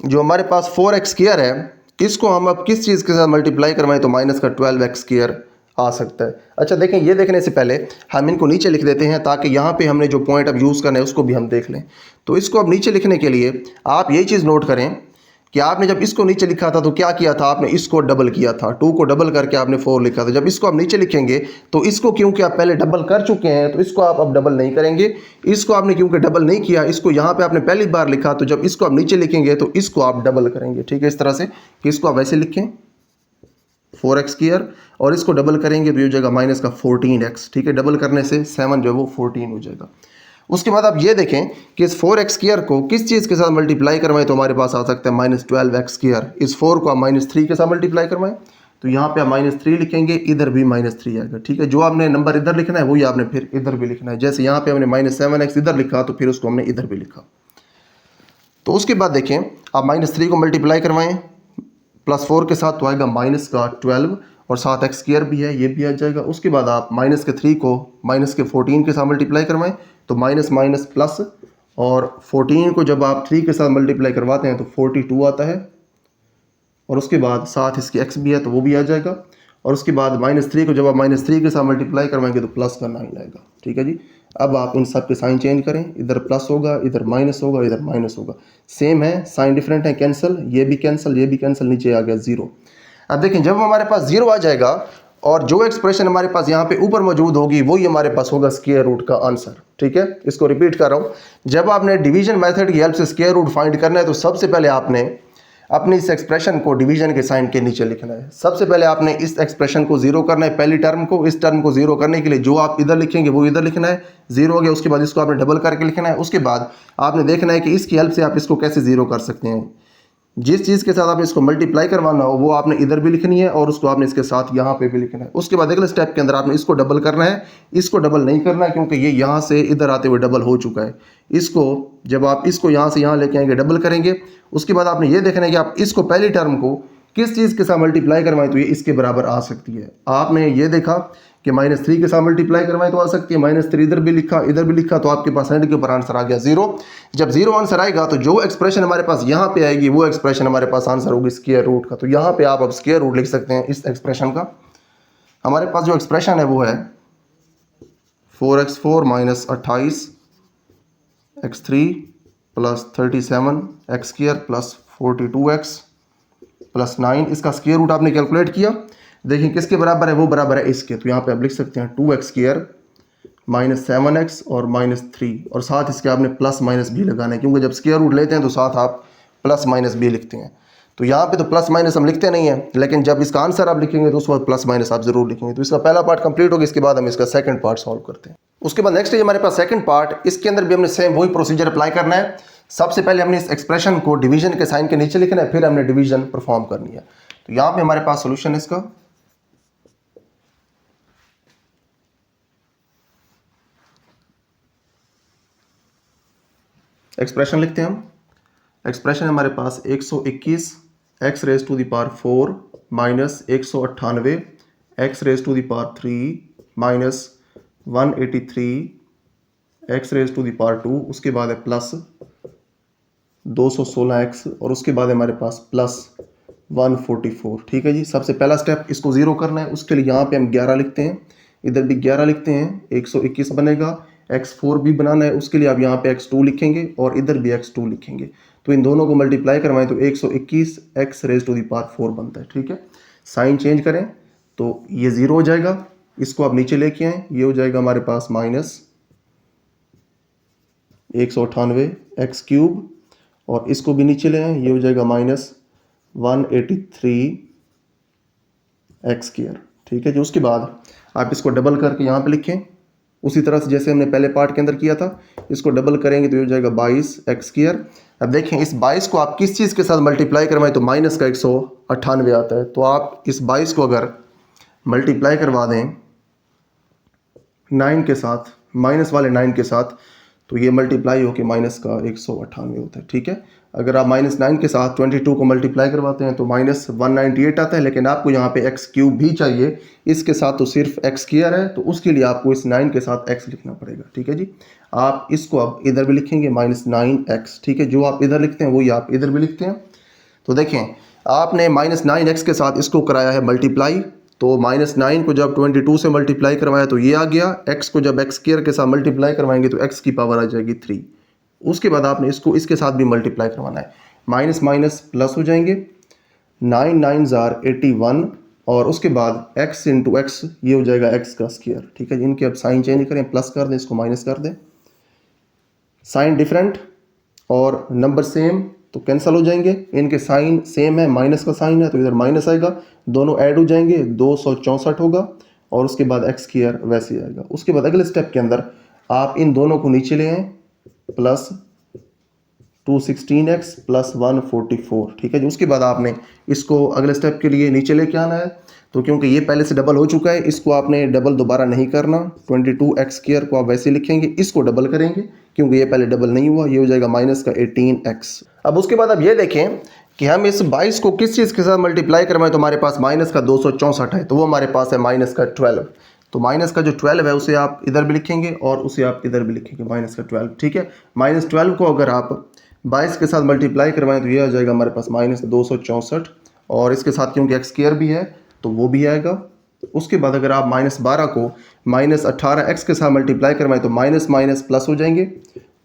जो हमारे पास 4x स्क्वायर है, इसको हम अब किस चीज़ के साथ मल्टीप्लाई करवाएं तो माइनस का 12x स्क्वायर आ सकता है। अच्छा देखें, ये देखने से पहले हम इनको नीचे लिख देते हैं ताकि यहाँ पे हमने जो पॉइंट अब यूज़ करना है उसको भी हम देख लें। तो इसको अब नीचे लिखने के लिए आप यही चीज़ नोट करें कि आपने जब इसको नीचे लिखा था तो क्या किया था, आपने इसको डबल किया था, 2 को डबल करके आपने 4 लिखा था। जब इसको आप नीचे लिखेंगे तो इसको क्योंकि आप पहले डबल कर चुके हैं तो इसको आप अब डबल नहीं करेंगे। इसको आपने क्योंकि डबल नहीं किया, इसको यहाँ पे आपने पहली बार लिखा, तो जब इसको आप नीचे लिखेंगे तो इसको आप डबल करेंगे। ठीक है, इस तरह से कि इसको आप वैसे लिखें 4x स्क्वायर, और इसको डबल करेंगे तो ये हो जाएगा माइनस का 14x। ठीक है, डबल करने से 7 जो है वो 14 हो जाएगा। उसके बाद आप ये देखें कि इस 4x स्क्वायर को किस चीज़ के साथ मल्टीप्लाई करवाएं तो हमारे पास आ सकता है माइनस 12x स्क्वायर। इस 4 को आप -3 के साथ मल्टीप्लाई करवाएं तो यहाँ पे आप -3 लिखेंगे, इधर भी -3 आएगा। ठीक है, जो आपने नंबर इधर लिखना है वही आपने फिर इधर भी लिखना है। जैसे यहाँ पे हमने -7x इधर लिखा तो फिर उसको हमने इधर भी लिखा। तो उसके बाद देखें आप -3 को मल्टीप्लाई करवाएं +4 के साथ तो आएगा माइनस का 12, और साथ x स्क्वायर भी है ये भी आ जाएगा। उसके बाद आप माइनस के 3 को माइनस के 14 के साथ मल्टीप्लाई करवाएं तो माइनस माइनस प्लस, और 14 को जब आप 3 के साथ मल्टीप्लाई करवाते हैं तो 42 आता है, और उसके बाद साथ इसके x भी है तो वो भी आ जाएगा। और उसके बाद -3 को जब आप -3 के साथ मल्टीप्लाई करवाएंगे तो प्लस का 9 आएगा। ठीक है जी, अब आप इन सब के साइन चेंज करें, इधर प्लस होगा, इधर माइनस होगा, इधर माइनस होगा, सेम है, साइन डिफरेंट है, कैंसिल, ये भी कैंसिल, ये भी कैंसिल, नीचे आ गया 0। अब देखें जब हमारे पास 0 आ जाएगा और जो एक्सप्रेशन हमारे पास यहाँ पे ऊपर मौजूद होगी वही हमारे पास होगा स्क्वायर रूट का आंसर। ठीक है, इसको रिपीट कर रहा हूँ, जब आपने डिवीजन मेथड की हेल्प से स्क्वायर रूट फाइंड करना है तो सबसे पहले आपने अपनी इस एक्सप्रेशन को डिवीजन के साइन के नीचे लिखना है। सबसे पहले आपने इस एक्सप्रेशन को 0 करना है, पहली टर्म को, इस टर्म को 0 करने के लिए जो आप इधर लिखेंगे वो इधर लिखना है, 0 हो गया। उसके बाद इसको आपने डबल करके लिखना है। उसके बाद आपने देखना है कि इसकी हेल्प से आप इसको कैसे 0 कर सकते हैं। जिस चीज़ के साथ आपने इसको मल्टीप्लाई करवाना हो वो आपने इधर भी लिखनी है और उसको आपने इसके साथ यहाँ पे भी लिखना है। उसके बाद अगले स्टेप के अंदर आपने इसको डबल करना है, इसको डबल नहीं करना है क्योंकि ये यहाँ से इधर आते हुए डबल हो चुका है। इसको जब आप इसको यहाँ से यहाँ लेके आएंगे डबल करेंगे। उसके बाद आपने ये देखना है कि आप इसको पहली टर्म को किस चीज़ के साथ मल्टीप्लाई करवाएं तो ये इसके बराबर आ सकती है। आपने ये देखा कि -3 के साथ मल्टीप्लाई करवाएं तो आ सकती है, -3 इधर भी लिखा, इधर भी लिखा, तो आपके पास एंड के ऊपर आंसर आ गया 0। जब 0 आंसर आएगा तो जो एक्सप्रेशन हमारे पास यहाँ पे आएगी वो एक्सप्रेशन हमारे पास आंसर होगी स्क्वायर रूट का। तो यहाँ पे आप अब स्क्वायर रूट लिख सकते हैं इस एक्सप्रेशन का। हमारे पास जो एक्सप्रेशन है वो है 4x4 - 28 x3 + 37 x square + 42x + 9। इसका स्क्वायर रूट आपने कैलकुलेट किया, देखिए किसके बराबर है, वो बराबर है इसके। तो यहाँ पे आप लिख सकते हैं 2x स्क्वायर -7x और -3, और साथ इसके आपने प्लस माइनस भी लगाना है क्योंकि जब स्क्वायर रूट लेते हैं तो साथ आप प्लस माइनस भी लिखते हैं। तो यहाँ पे तो प्लस माइनस हम लिखते नहीं हैं, लेकिन जब इसका आंसर आप लिखेंगे तो उस वक्त प्लस माइनस आप जरूर लिखेंगे। तो इसका पहला पार्ट कंप्लीट होगा, इसके बाद हम इसका सेकंड पार्ट सॉल्व करते हैं। उसके बाद नेक्स्ट है हमारे पास सेकंड पार्ट। इसके अंदर भी हमने सेम वही प्रोसीजर अप्लाई करना है। सबसे पहले हमने इस एक्सप्रेशन को डिवीजन के साइन के नीचे लिखना है, फिर हमने डिवीजन परफॉर्म करनी है। तो यहाँ पे हमारे पास सोल्यूशन है इसका। एक्सप्रेशन लिखते हैं हम। एक्सप्रेशन हमारे पास 121 x⁴ -198 x⁻³ -183 x⁻²। उसके बाद है प्लस 216x, और उसके बाद हमारे पास प्लस 144। ठीक है जी, सबसे पहला स्टेप इसको 0 करना है। उसके लिए यहाँ पे हम 11 लिखते हैं, इधर भी 11 लिखते हैं, 121 बनेगा। x4 भी बनाना है, उसके लिए आप यहाँ पे x2 लिखेंगे और इधर भी x2 लिखेंगे। तो इन दोनों को मल्टीप्लाई करवाएं तो 121 x⁻⁴ बनता है। ठीक है, साइन चेंज करें तो ये 0 हो जाएगा, इसको आप नीचे लेके आएँ, ये हो जाएगा हमारे पास -198 x³, और इसको भी नीचे ले आएँ, ये हो जाएगा -183 x²। ठीक है जी, उसके बाद आप इसको डबल करके यहाँ पे लिखें, उसी तरह से जैसे हमने पहले पार्ट के अंदर किया था, इसको डबल करेंगे तो ये हो जाएगा 22x²। अब देखें इस 22 को आप किस चीज़ के साथ मल्टीप्लाई करवाएं तो माइनस का 198 आता है। तो आप इस 22 को अगर मल्टीप्लाई करवा दें 9 के साथ, माइनस वाले 9 के साथ, तो ये मल्टीप्लाई होकर माइनस का 198 होता है। ठीक है, अगर आप -9 के साथ 22 को मल्टीप्लाई करवाते हैं तो -198 आता है। लेकिन आपको यहाँ पे x³ भी चाहिए, इसके साथ तो सिर्फ x² है, तो उसके लिए आपको इस 9 के साथ x लिखना पड़ेगा। ठीक है जी, आप इसको अब इधर भी लिखेंगे -9x। ठीक है, जो आप इधर लिखते हैं वही आप इधर भी लिखते हैं। तो देखें आपने -9x के साथ इसको कराया है मल्टीप्लाई, तो -9 को जब 22 से मल्टीप्लाई करवाया तो ये आ गया, x को जब x² के साथ मल्टीप्लाई करवाएंगे तो x की पावर आ जाएगी 3। उसके बाद आपने इसको इसके साथ भी मल्टीप्लाई करवाना है, माइनस माइनस प्लस हो जाएंगे, 9 9s are 81 और उसके बाद x इंटू एक्स ये हो जाएगा x का स्क्वायर। ठीक है, इनके अब साइन चेंज करें, प्लस कर दें, इसको माइनस कर दें, साइन डिफरेंट और नंबर सेम तो कैंसिल हो जाएंगे, इनके साइन सेम है, माइनस का साइन है तो इधर माइनस आएगा, दोनों ऐड हो जाएंगे, 264 होगा और उसके बाद x² वैसे ही आएगा। उसके बाद अगले स्टेप के अंदर आप इन दोनों को नीचे ले आएँ, प्लस 216x प्लस 144। ठीक है जी, उसके बाद आपने इसको अगले स्टेप के लिए नीचे लेके आना है, तो क्योंकि ये पहले से डबल हो चुका है इसको आपने डबल दोबारा नहीं करना, 22x² को आप वैसे लिखेंगे, इसको डबल करेंगे क्योंकि ये पहले डबल नहीं हुआ, ये हो जाएगा माइनस का 18x। अब उसके बाद अब ये देखें कि हम इस 22 को किस चीज़ के साथ मल्टीप्लाई करवाएं तो हमारे पास माइनस का 264 है, तो वो हमारे पास है माइनस का 12। तो माइनस का जो 12 है उसे आप इधर भी लिखेंगे और उसे आप इधर भी लिखेंगे, माइनस का 12। ठीक है, -12 को अगर आप 22 के साथ मल्टीप्लाई करवाएं तो ये आ जाएगा हमारे पास -264 और इसके साथ क्योंकि x² भी है तो वो भी आएगा। उसके बाद अगर आप -12 को -18x के साथ मल्टीप्लाई करवाएं तो माइनस माइनस प्लस हो जाएंगे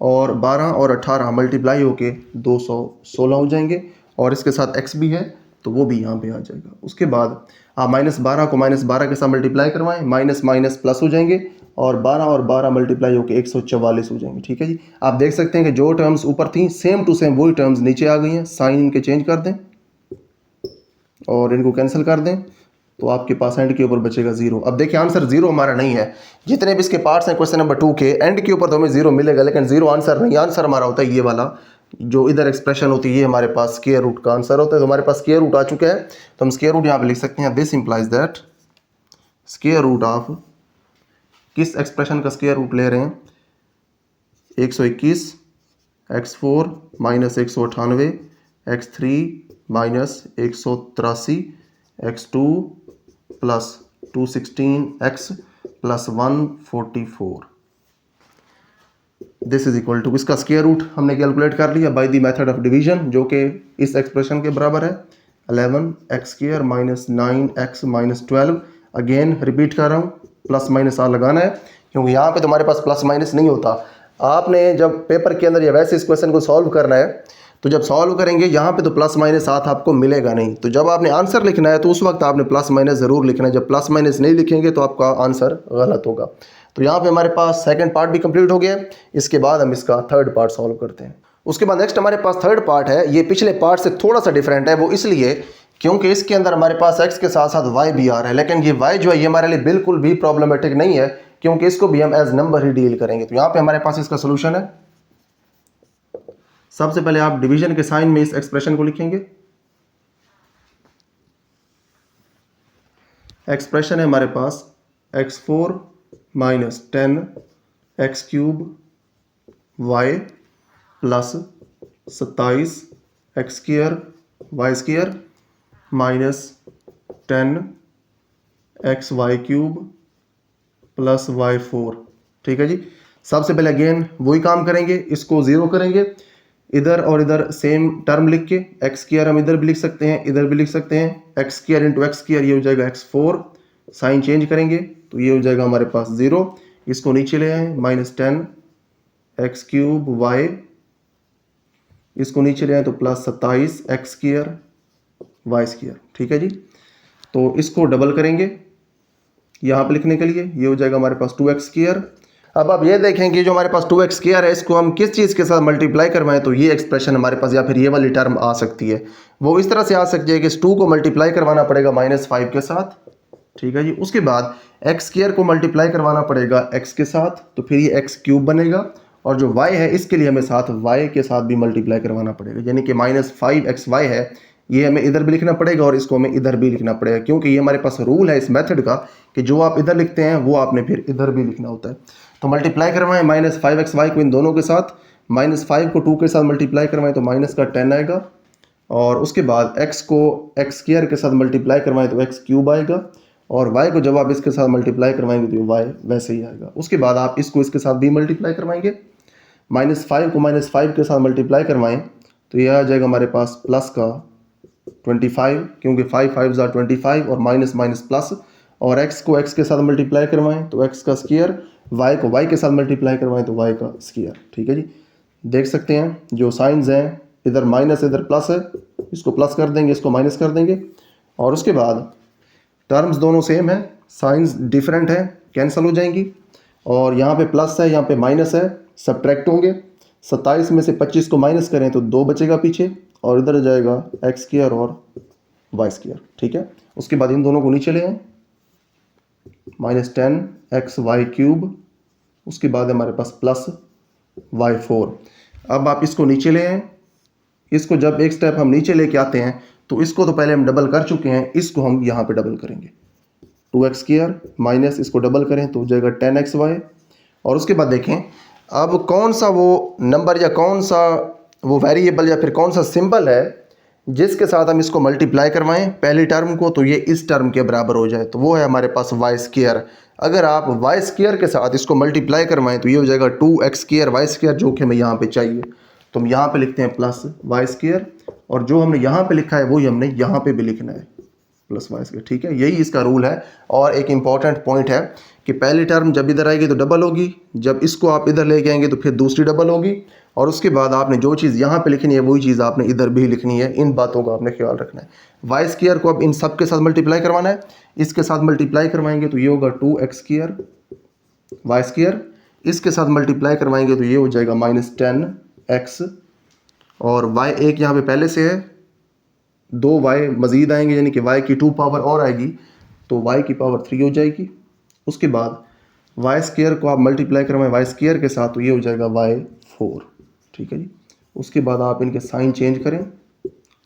और 12 और 18 मल्टीप्लाई होके 216 हो जाएंगे और इसके साथ x भी है तो वो भी यहाँ पे आ जाएगा। उसके बाद आप -12 को -12 के साथ मल्टीप्लाई करवाएं, माइनस माइनस प्लस हो जाएंगे और 12 और 12 मल्टीप्लाई होकर 144 हो जाएंगे। ठीक है जी, आप देख सकते हैं कि जो टर्म्स ऊपर थी सेम टू सेम वही टर्म्स नीचे आ गई हैं। साइन इनके चेंज कर दें और इनको कैंसिल कर दें तो आपके पास एंड के ऊपर बचेगा 0। अब देखिए आंसर 0 हमारा नहीं है, जितने भी इसके पार्ट्स हैं क्वेश्चन नंबर 2 के एंड के ऊपर तो हमें 0 मिलेगा, लेकिन 0 आंसर नहीं, आंसर हमारा होता है ये वाला, जो इधर एक्सप्रेशन होती है ये हमारे पास स्क्वायर रूट का आंसर होता है। तो हमारे पास स्क्वायर रूट आ चुका है तो हम स्क्वायर रूट यहाँ पे लिख सकते हैं, this implies that square root of, किस एक्सप्रेशन का स्क्वायर रूट ले रहे हैं, 121 x4 minus 198 x3 minus 183 x2 plus 216x plus 144, this is equal to, इसका स्क्वायर रूट हमने कैलकुलेट कर लिया by the method of division, जो कि इस एक्सप्रेशन के बराबर है 11x² minus 9x minus 12। Again repeat कर रहा हूँ, प्लस माइनस आ लगाना है क्योंकि यहाँ पे तो हमारे पास प्लस माइनस नहीं होता। आपने जब पेपर के अंदर या वैसे इस क्वेश्चन को सॉल्व करना है तो जब सॉल्व करेंगे यहाँ पे तो प्लस माइनस साथ आपको मिलेगा नहीं, तो जब आपने आंसर लिखना है तो उस वक्त आपने प्लस माइनस ज़रूर लिखना है, जब प्लस माइनस नहीं लिखेंगे तो आपका आंसर गलत होगा। तो यहाँ पे हमारे पास सेकंड पार्ट भी कंप्लीट हो गया, इसके बाद हम इसका थर्ड पार्ट सॉल्व करते हैं। उसके बाद नेक्स्ट हमारे पास थर्ड पार्ट है, ये पिछले पार्ट से थोड़ा सा डिफरेंट है, वो इसलिए क्योंकि इसके अंदर हमारे पास x के साथ साथ y भी आ रहा है, लेकिन ये y जो है ये हमारे लिए बिल्कुल भी प्रॉब्लमेटिक नहीं है क्योंकि इसको भी हम एज नंबर ही डील करेंगे। तो यहाँ पे हमारे पास इसका सोल्यूशन है, सबसे पहले आप डिवीजन के साइन में इस एक्सप्रेशन को लिखेंगे। एक्सप्रेशन है हमारे पास x4 minus 10 x³ y plus 27 x² y² minus 10 xy³ plus y4। ठीक है जी, सबसे पहले अगेन वही काम करेंगे, इसको 0 करेंगे, इधर और इधर सेम टर्म लिख के x² हम इधर भी लिख सकते हैं, इधर भी लिख सकते हैं, x² इंटू x² ये हो जाएगा x4, साइन चेंज करेंगे तो ये हो जाएगा हमारे पास 0, इसको नीचे ले आए, माइनस 10 x³ y, इसको नीचे ले आए तो प्लस 27 x² y²। ठीक है जी, तो इसको डबल करेंगे यहाँ पे लिखने के लिए, ये हो जाएगा हमारे पास 2x²। अब आप ये देखेंगे जो हमारे पास 2x² है इसको हम किस चीज़ के साथ मल्टीप्लाई करवाएं तो ये एक्सप्रेशन हमारे पास या फिर ये वाली टर्म आ सकती है, वो इस तरह से आ सकती है कि इस 2 को मल्टीप्लाई करवाना पड़ेगा -5 के साथ ठीक है जी। उसके बाद एक्स स्क्वायर को मल्टीप्लाई करवाना पड़ेगा एक्स के साथ, तो फिर ये एक्स क्यूब बनेगा, और जो y है इसके लिए हमें साथ y के साथ भी मल्टीप्लाई करवाना पड़ेगा, यानी कि -5xy है, ये हमें इधर भी लिखना पड़ेगा और इसको हमें इधर भी लिखना पड़ेगा, क्योंकि ये हमारे पास रूल है इस मेथड का कि जो आप इधर लिखते हैं वो आपने फिर इधर भी लिखना होता है। तो मल्टीप्लाई करवाएं -5xy को इन दोनों के साथ, -5 को 2 के साथ मल्टीप्लाई करवाएं तो माइनस का 10 आएगा, और उसके बाद x को एक्स स्क्वायर के साथ मल्टीप्लाई करवाएं तो एक्स क्यूब आएगा, और y को जब आप इसके साथ मल्टीप्लाई करवाएंगे तो y वैसे ही आएगा। उसके बाद आप इसको इसके साथ भी मल्टीप्लाई करवाएंगे, -5 को -5 के साथ मल्टीप्लाई करवाएं तो यह आ जाएगा हमारे पास प्लस का 25, क्योंकि 5 5 ज़ा 25 और माइनस माइनस प्लस, और x को x के साथ मल्टीप्लाई करवाएं तो x का स्क्वायर, y को y के साथ मल्टीप्लाई करवाएं तो y का स्क्वायर। ठीक है जी, देख सकते हैं जो साइंस हैं, इधर माइनस इधर प्लस है, इसको प्लस कर देंगे, इसको माइनस कर देंगे, और उसके बाद टर्म्स दोनों सेम है, साइंस डिफरेंट है, कैंसिल हो जाएंगी, और यहाँ पे प्लस है यहाँ पे माइनस है, सब्ट्रैक्ट होंगे। 27 में से 25 को माइनस करें तो 2 बचेगा पीछे, और इधर जाएगा एक्स स्क्वायर और वाई स्क्वायर। ठीक है, उसके बाद इन दोनों को नीचे ले आए, -10xy³, उसके बाद हमारे पास प्लस y4। अब आप इसको नीचे ले आए, इसको जब एक स्टेप हम नीचे लेके आते हैं तो इसको तो पहले हम डबल कर चुके हैं, इसको हम यहाँ पे डबल करेंगे, 2x² माइनस इसको डबल करें तो हो जाएगा 10xy। और उसके बाद देखें अब कौन सा वो नंबर या कौन सा वो वेरिएबल या फिर कौन सा सिंबल है जिसके साथ हम इसको मल्टीप्लाई करवाएं पहली टर्म को तो ये इस टर्म के बराबर हो जाए, तो वो है हमारे पास y²। अगर आप y² के साथ इसको मल्टीप्लाई करवाएं तो ये हो जाएगा 2x² y², जो कि हमें यहाँ पे चाहिए, तो हम यहाँ पे लिखते हैं प्लस y², और जो हमने यहाँ पे लिखा है वही हमने यहाँ पे भी लिखना है, प्लस y²। ठीक है, यही इसका रूल है। और एक इंपॉर्टेंट पॉइंट है कि पहली टर्म जब इधर आएगी तो डबल होगी, जब इसको आप इधर लेके आएंगे तो फिर दूसरी डबल होगी, और उसके बाद आपने जो चीज़ यहाँ पे लिखनी है वही चीज़ आपने इधर भी लिखनी है। इन बातों का आपने ख्याल रखना है। y² को अब इन सब के साथ मल्टीप्लाई करवाना है, इसके साथ मल्टीप्लाई करवाएंगे तो ये होगा 2x², y², इसके साथ मल्टीप्लाई करवाएंगे तो ये हो जाएगा -10x, और y एक यहाँ पे पहले से है, 2y मज़ीद आएंगे, यानी कि y की 2 पावर और आएगी तो y की पावर 3 हो जाएगी। उसके बाद y² को आप मल्टीप्लाई करवाएं y² के साथ तो ये हो जाएगा y4। ठीक है जी, उसके बाद आप इनके साइन चेंज करें,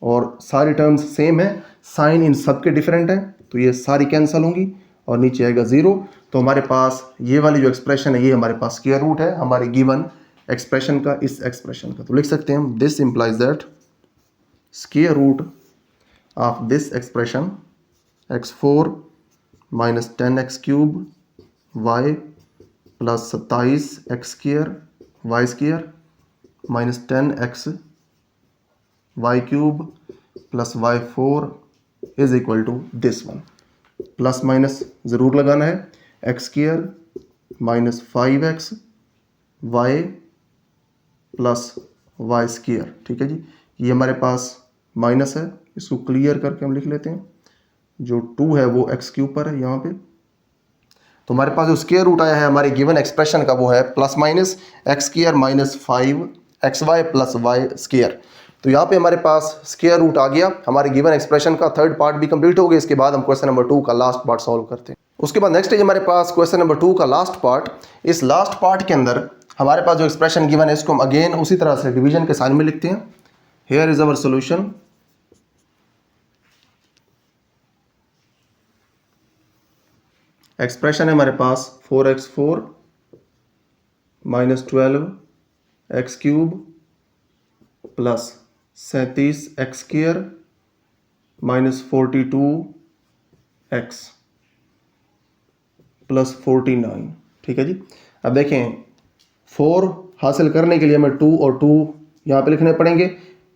और सारी टर्म्स सेम है, साइन इन सब के डिफरेंट है, तो ये सारी कैंसिल होंगी और नीचे आएगा 0। तो हमारे पास ये वाली जो एक्सप्रेशन है ये हमारे पास स्क्वायर रूट है हमारी गिवन एक्सप्रेशन का, इस एक्सप्रेशन का। तो लिख सकते हैं हम this implies that square root of this expression x4 -10x³ y plus 27x² y² -10x y³ plus y4 is equal to this one. Plus minus ज़रूर लगाना है, x² -5x y plus y²। ठीक है जी, ये हमारे पास माइनस है, इसको clear करके हम लिख लेते हैं, जो 2 है वो x³ पर है यहाँ पे। तो हमारे पास जो स्क्वायर रूट आया है हमारी गिवन एक्सप्रेशन का वो है +- x² -5xy प्लस y²। तो यहाँ पे हमारे पास स्क्वायर रूट आ गया हमारी गिवन एक्सप्रेशन का। थर्ड पार्ट भी कंप्लीट हो गया। इसके बाद हम क्वेश्चन नंबर 2 का लास्ट पार्ट सॉल्व करते हैं। उसके बाद नेक्स्ट है हमारे पास क्वेश्चन नंबर 2 का लास्ट पार्ट। इस लास्ट पार्ट के अंदर हमारे पास जो एक्सप्रेशन गिवन है इसको हम अगेन उसी तरह से डिवीजन के साइन में लिखते हैं। Here is our solution. Expression है हमारे पास 4x4 -12x³ plus 37x² -42x plus 49। ठीक है जी, अब देखें 4 हासिल करने के लिए हमें 2 और 2 यहाँ पे लिखने पड़ेंगे।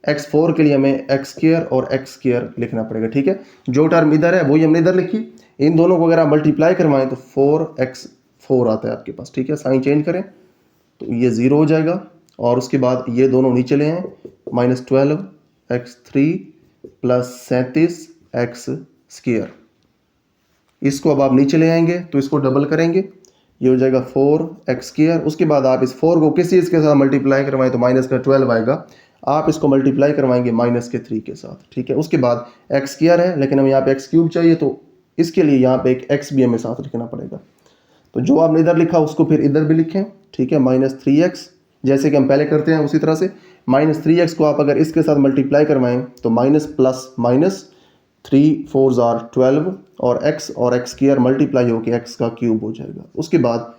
x4 के लिए हमें x² और x² लिखना पड़ेगा। ठीक है, जो टर्म इधर है वही हमने इधर लिखी। इन दोनों को अगर आप मल्टीप्लाई करवाएं तो 4x4 आता है आपके पास। ठीक है, साइन चेंज करें तो ये 0 हो जाएगा, और उसके बाद ये दोनों नीचे ले आए, -12x3 प्लस 37x²। इसको अब आप नीचे ले आएंगे तो इसको डबल करेंगे, ये हो जाएगा 4x²। उसके बाद आप इस 4 को किसी इसके साथ मल्टीप्लाई करवाएं तो -12 आएगा। आप इसको मल्टीप्लाई करवाएंगे -3 के साथ। ठीक है, उसके बाद x² है लेकिन हमें यहाँ पे x³ चाहिए तो इसके लिए यहाँ पे एक x भी हमें साथ लिखना पड़ेगा। तो जो आपने इधर लिखा उसको फिर इधर भी लिखें, ठीक है। -3x जैसे कि हम पहले करते हैं उसी तरह से -3x को आप अगर इसके साथ मल्टीप्लाई करवाएं तो माइनस प्लस माइनस 3 4 12 और x स्क्वायर मल्टीप्लाई होकर x का क्यूब हो जाएगा। उसके बाद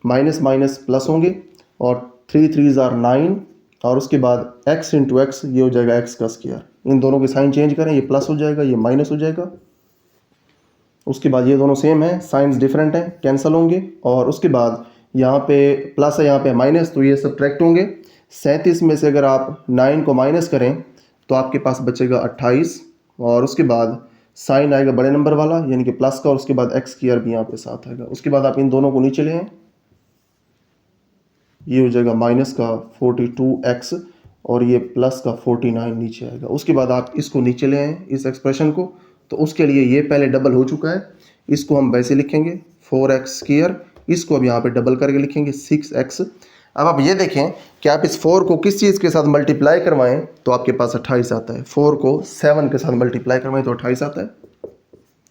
माइनस माइनस प्लस होंगे और 3 3 9 और उसके बाद x इंटू एक्स ये हो जाएगा x का स्क्वायर। इन दोनों के साइन चेंज करें, ये प्लस हो जाएगा ये माइनस हो जाएगा। उसके बाद ये दोनों सेम है, साइंस डिफरेंट हैं, कैंसिल होंगे। और उसके बाद यहाँ पे प्लस है यहाँ पे माइनस, तो ये सब्ट्रैक्ट होंगे। 37 में से अगर आप 9 को माइनस करें तो आपके पास बचेगा 28 और उसके बाद साइन आएगा बड़े नंबर वाला यानी कि प्लस का और उसके बाद एक्स स्क्वायर भी यहाँ पे साथ आएगा। उसके बाद आप इन दोनों को नीचे ले आएं, ये हो जाएगा माइनस का 42x और ये प्लस का 49 नीचे आएगा। उसके बाद आप इसको नीचे ले आएं इस एक्सप्रेशन को, तो उसके लिए ये पहले डबल हो चुका है, इसको हम वैसे लिखेंगे 4x स्क्वायर, इसको अब यहाँ पे डबल करके लिखेंगे 6x। अब आप ये देखें कि आप इस 4 को किस चीज़ के साथ मल्टीप्लाई करवाएं तो आपके पास 28 आता है। 4 को 7 के साथ मल्टीप्लाई करवाएं तो 28 आता है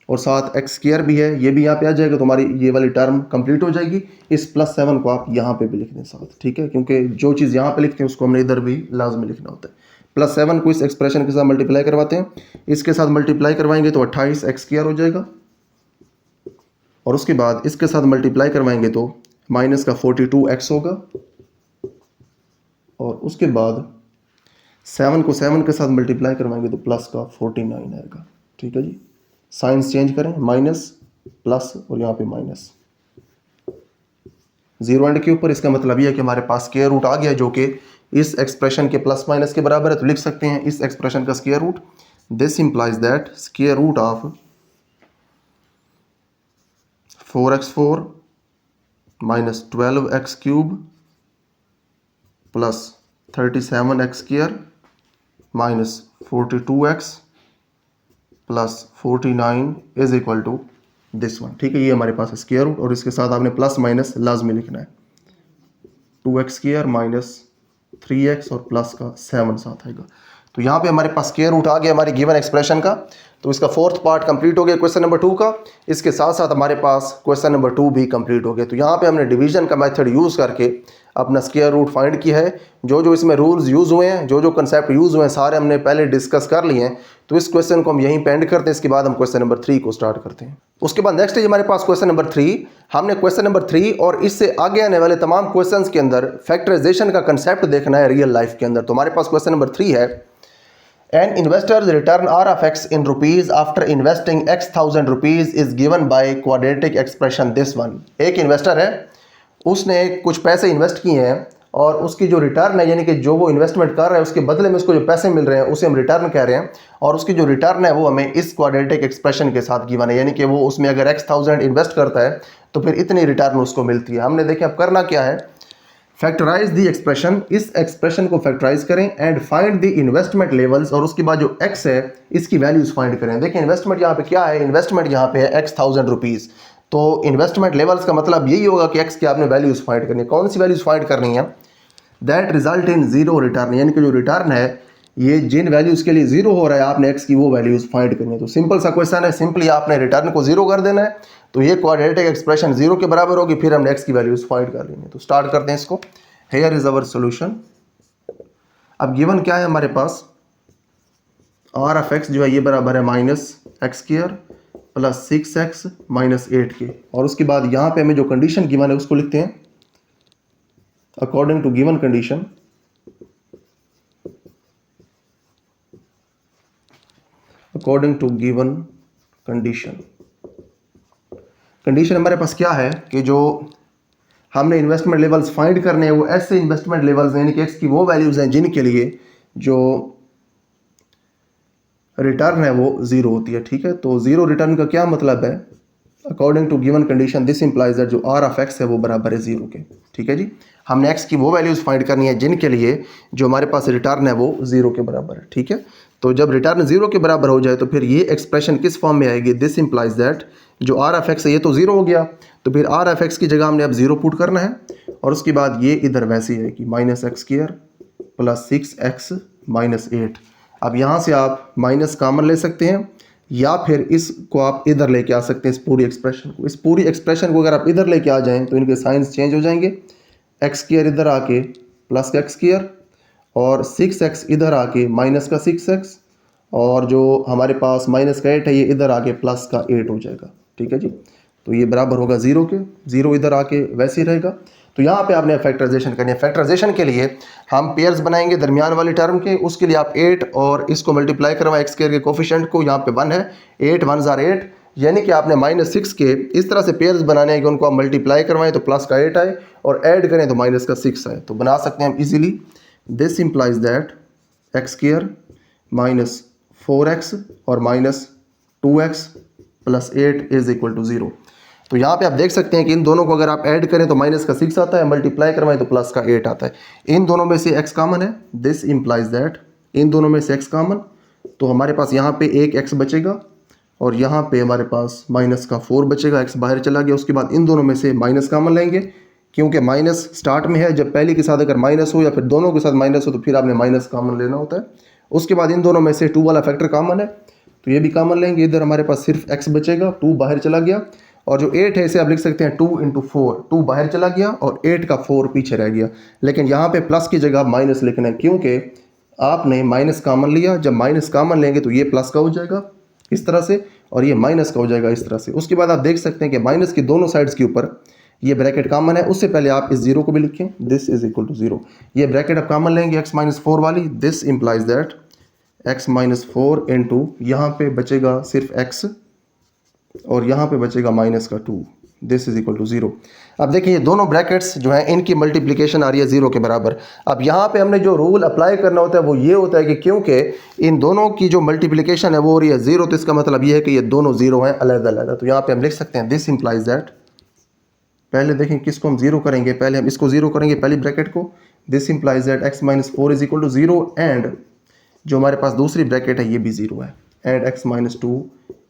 और साथ x स्क्वायर भी है, ये भी यहाँ पे आ जाएगा, तो हमारी ये वाली टर्म कंप्लीट हो जाएगी। इस +7 को आप यहाँ पे भी लिख दें साथ, ठीक है, क्योंकि जो चीज़ यहाँ पे लिखते हैं उसको हमने इधर भी लाजमी लिखना होता है। +7 को इस एक्सप्रेशन के साथ मल्टीप्लाई करवाते हैं, इसके साथ मल्टीप्लाई करवाएंगे तो 28 x स्क्वायर हो जाएगा और उसके बाद इसके साथ मल्टीप्लाई करवाएंगे तो माइनस का 42x होगा और उसके बाद 7 को 7 के साथ मल्टीप्लाई करवाएंगे तो प्लस का 49 आएगा, ठीक है जी। साइंस चेंज करें, माइनस प्लस और यहाँ पे माइनस, जीरो एंड के ऊपर। इसका मतलब ये है कि हमारे पास स्क्वायर रूट आ गया जो कि इस एक्सप्रेशन के प्लस माइनस के बराबर है, तो लिख सकते हैं इस एक्सप्रेशन का square root. This implies that square root of 4x4 minus 12x cube plus 37x square minus 42x plus 49 is equal to this one, ठीक है। ये हमारे पास स्क्वायर रूट और इसके साथ आपने प्लस माइनस लाजमी लिखना है। 2x स्क्वायर माइनस 3x और प्लस का 7 साथ आएगा। तो यहाँ पे हमारे पास स्क्वायर रूट आ गया हमारी गिवन एक्सप्रेशन का। तो इसका फोर्थ पार्ट कंप्लीट हो गया क्वेश्चन नंबर 2 का। इसके साथ साथ हमारे पास क्वेश्चन नंबर 2 भी कंप्लीट हो गया। तो यहाँ पे हमने डिवीजन का मेथड यूज़ करके अपना स्क्वायर रूट फाइंड किया है। जो जो इसमें रूल्स यूज़ हुए हैं, जो जो कंसेप्ट यूज़ हुए हैं, सारे हमने पहले डिस्कस कर लिए हैं। तो इस क्वेश्चन को हम यहीं पे एंड करते हैं, इसके बाद हम क्वेश्चन नंबर 3 को स्टार्ट करते हैं। उसके बाद नेक्स्ट है हमारे पास क्वेश्चन नंबर 3। हमने क्वेश्चन नंबर 3 और इससे आगे आने वाले तमाम क्वेश्चंस के अंदर फैक्टराइजेशन का कंसेप्ट देखना है रियल लाइफ के अंदर। तो हमारे पास क्वेश्चन नंबर 3 है, An investor's return R of x in rupees after investing x thousand rupees is given by quadratic expression this one। एक इन्वेस्टर है, उसने कुछ पैसे इन्वेस्ट किए हैं और उसकी जो रिटर्न है, यानी कि जो वो इन्वेस्टमेंट कर रहा है उसके बदले में उसको जो पैसे मिल रहे हैं उसे हम रिटर्न कह रहे हैं। और उसकी जो रिटर्न है वो हमें इस क्वाड्रेटिक एक्सप्रेशन के साथ गिवन है, यानी कि वो उसमें अगर x थाउजेंड इन्वेस्ट करता है तो फिर इतनी रिटर्न उसको मिलती है। हमने देखें अब करना क्या है, फैक्टराइज दी एक्सप्रेशन, इस एक्सप्रेशन को फैक्टराइज करें and find the investment levels, और उसके बाद जो x है इसकी वैल्यूज फाइंड करें। देखिए इन्वेस्टमेंट यहाँ पे क्या है, इन्वेस्टमेंट यहाँ पे है x थाउजेंड रुपीज़। तो इन्वेस्टमेंट लेवल्स का मतलब यही होगा कि x की आपने वैल्यूज फाइंड करनी है। कौन सी वैल्यूज फाइंड करनी है, that result in zero return, यानी कि जो रिटर्न है ये जिन वैल्यूज के लिए जीरो हो रहा है आपने x की वो वैल्यूज फाइंड करनी है। तो सिंपल सा क्वेश्चन है, सिंपली आपने रिटर्न को जीरो कर देना है, तो ये क्वाड्रेटिक एक्सप्रेशन जीरो के बराबर होगी, फिर हमने x की वैल्यूज फाइंड कर लेनी है। तो स्टार्ट करते हैं इसको। Here is our solution. अब गिवन क्या है हमारे पास, आर ऑफ एक्स जो है ये बराबर है minus x square plus 6x minus 8 के, और उसके बाद यहाँ पे हमें जो कंडीशन गिवन है उसको लिखते हैं according to given condition. According to given condition, condition हमारे पास क्या है कि जो हमने इन्वेस्टमेंट लेवल्स फाइंड करने हैं वो ऐसे इन्वेस्टमेंट लेवल्स यानी कि एक्स की वो वैल्यूज हैं जिनके लिए जो रिटर्न है वो जीरो होती है, ठीक है। तो जीरो रिटर्न का क्या मतलब है, according to given condition this implies that जो आर ऑफ एक्स है वो बराबर है जीरो के, ठीक है जी। हमने एक्स की वो वैल्यूज फाइंड करनी है जिनके लिए जो हमारे पास रिटर्न है वो जीरो के बराबर है, ठीक है। तो जब रिटर्न जीरो के बराबर हो जाए तो फिर ये एक्सप्रेशन किस फॉर्म में आएगी, दिस इंप्लाइज दैट जो आर ऑफ एक्स है ये तो जीरो हो गया, तो फिर आर ऑफ एक्स की जगह हमने अब जीरो पुट करना है और उसके बाद ये इधर वैसी है कि minus x square plus 6x minus 8। अब यहाँ से आप माइनस कॉमन ले सकते हैं, या फिर इसको आप इधर लेके आ सकते हैं, इस पूरी एक्सप्रेशन को। इस पूरी एक्सप्रेशन को अगर आप इधर लेके आ जाएं तो इनके साइंस चेंज हो जाएंगे। एक्स स्क्वायर इधर आके प्लस का एक्स स्क्वायर, और 6x इधर आके माइनस का 6x, और जो हमारे पास माइनस का 8 है ये इधर आके प्लस का 8 हो जाएगा। ठीक है जी, तो ये बराबर होगा 0 के। 0 इधर आके वैसे ही रहेगा। तो यहाँ पे आपने फैक्टराइजेशन करनी है। फैक्टराइजेशन के लिए हम पेयर्स बनाएंगे दरमियान वाली टर्म के। उसके लिए आप 8 और इसको मल्टीप्लाई करवाएं एक्स स्क्वायर के कोफिशिएंट को। यहाँ पे 1 है, 8 1 जार 8, यानी कि आपने -6 के इस तरह से पेयर्स बनाने हैं कि उनको आप मल्टीप्लाई करवाएं तो प्लस का 8 आए, और ऐड करें तो माइनस का 6 आए। तो बना सकते हैं हम easily, this implies that x square minus 4x और minus 2x plus 8 is equal to 0। तो यहाँ पे आप देख सकते हैं कि इन दोनों को अगर आप ऐड करें तो माइनस का 6 आता है, मल्टीप्लाई करवाएं तो प्लस का 8 आता है। इन दोनों में से x कॉमन है, दिस इंप्लाइज दैट इन दोनों में से x कॉमन, तो हमारे पास यहाँ पे एक x बचेगा और यहाँ पे हमारे पास माइनस का 4 बचेगा। x बाहर चला गया। उसके बाद इन दोनों में से माइनस कॉमन लेंगे, क्योंकि माइनस स्टार्ट में है। जब पहले के साथ अगर माइनस हो या फिर दोनों के साथ माइनस हो तो फिर आपने माइनस कॉमन लेना होता है। उसके बाद इन दोनों में से 2 वाला फैक्टर कॉमन है, तो ये भी कॉमन लेंगे। इधर हमारे पास सिर्फ x बचेगा, 2 बाहर चला गया, और जो 8 है इसे आप लिख सकते हैं 2 × 4। 2 बाहर चला गया और 8 का 4 पीछे रह गया। लेकिन यहाँ पे प्लस की जगह माइनस लिखना है, क्योंकि आपने माइनस कॉमन लिया। जब माइनस कॉमन लेंगे तो ये प्लस का हो जाएगा इस तरह से, और ये माइनस का हो जाएगा इस तरह से। उसके बाद आप देख सकते हैं कि माइनस की दोनों साइड्स के ऊपर ये ब्रैकेट कॉमन है। उससे पहले आप इस 0 को भी लिखें, दिस इज इक्वल टू 0। ये ब्रैकेट आप कॉमन लेंगे x - 4 वाली, this implies that x - 4 into यहाँ पे बचेगा सिर्फ x और यहाँ पे बचेगा माइनस का 2, दिस इज इक्वल टू 0। अब देखिए ये दोनों ब्रैकेट्स जो हैं इनकी मल्टीप्लिकेशन आ रही है 0 के बराबर। अब यहाँ पे हमने जो रूल अप्लाई करना होता है वो ये होता है कि क्योंकि इन दोनों की जो मल्टीप्लिकेशन है वो हो रही है 0, तो इसका मतलब ये है कि ये दोनों 0 हैं अलग-अलग। तो यहाँ पे हम लिख सकते हैं दिस इंप्लाइज दैट, पहले देखें किसको हम 0 करेंगे, पहले हम इसको 0 करेंगे पहली ब्रैकेट को। This implies that x - 4 is equal to 0, and जो हमारे पास दूसरी ब्रैकेट है ये भी 0 है, and x - 2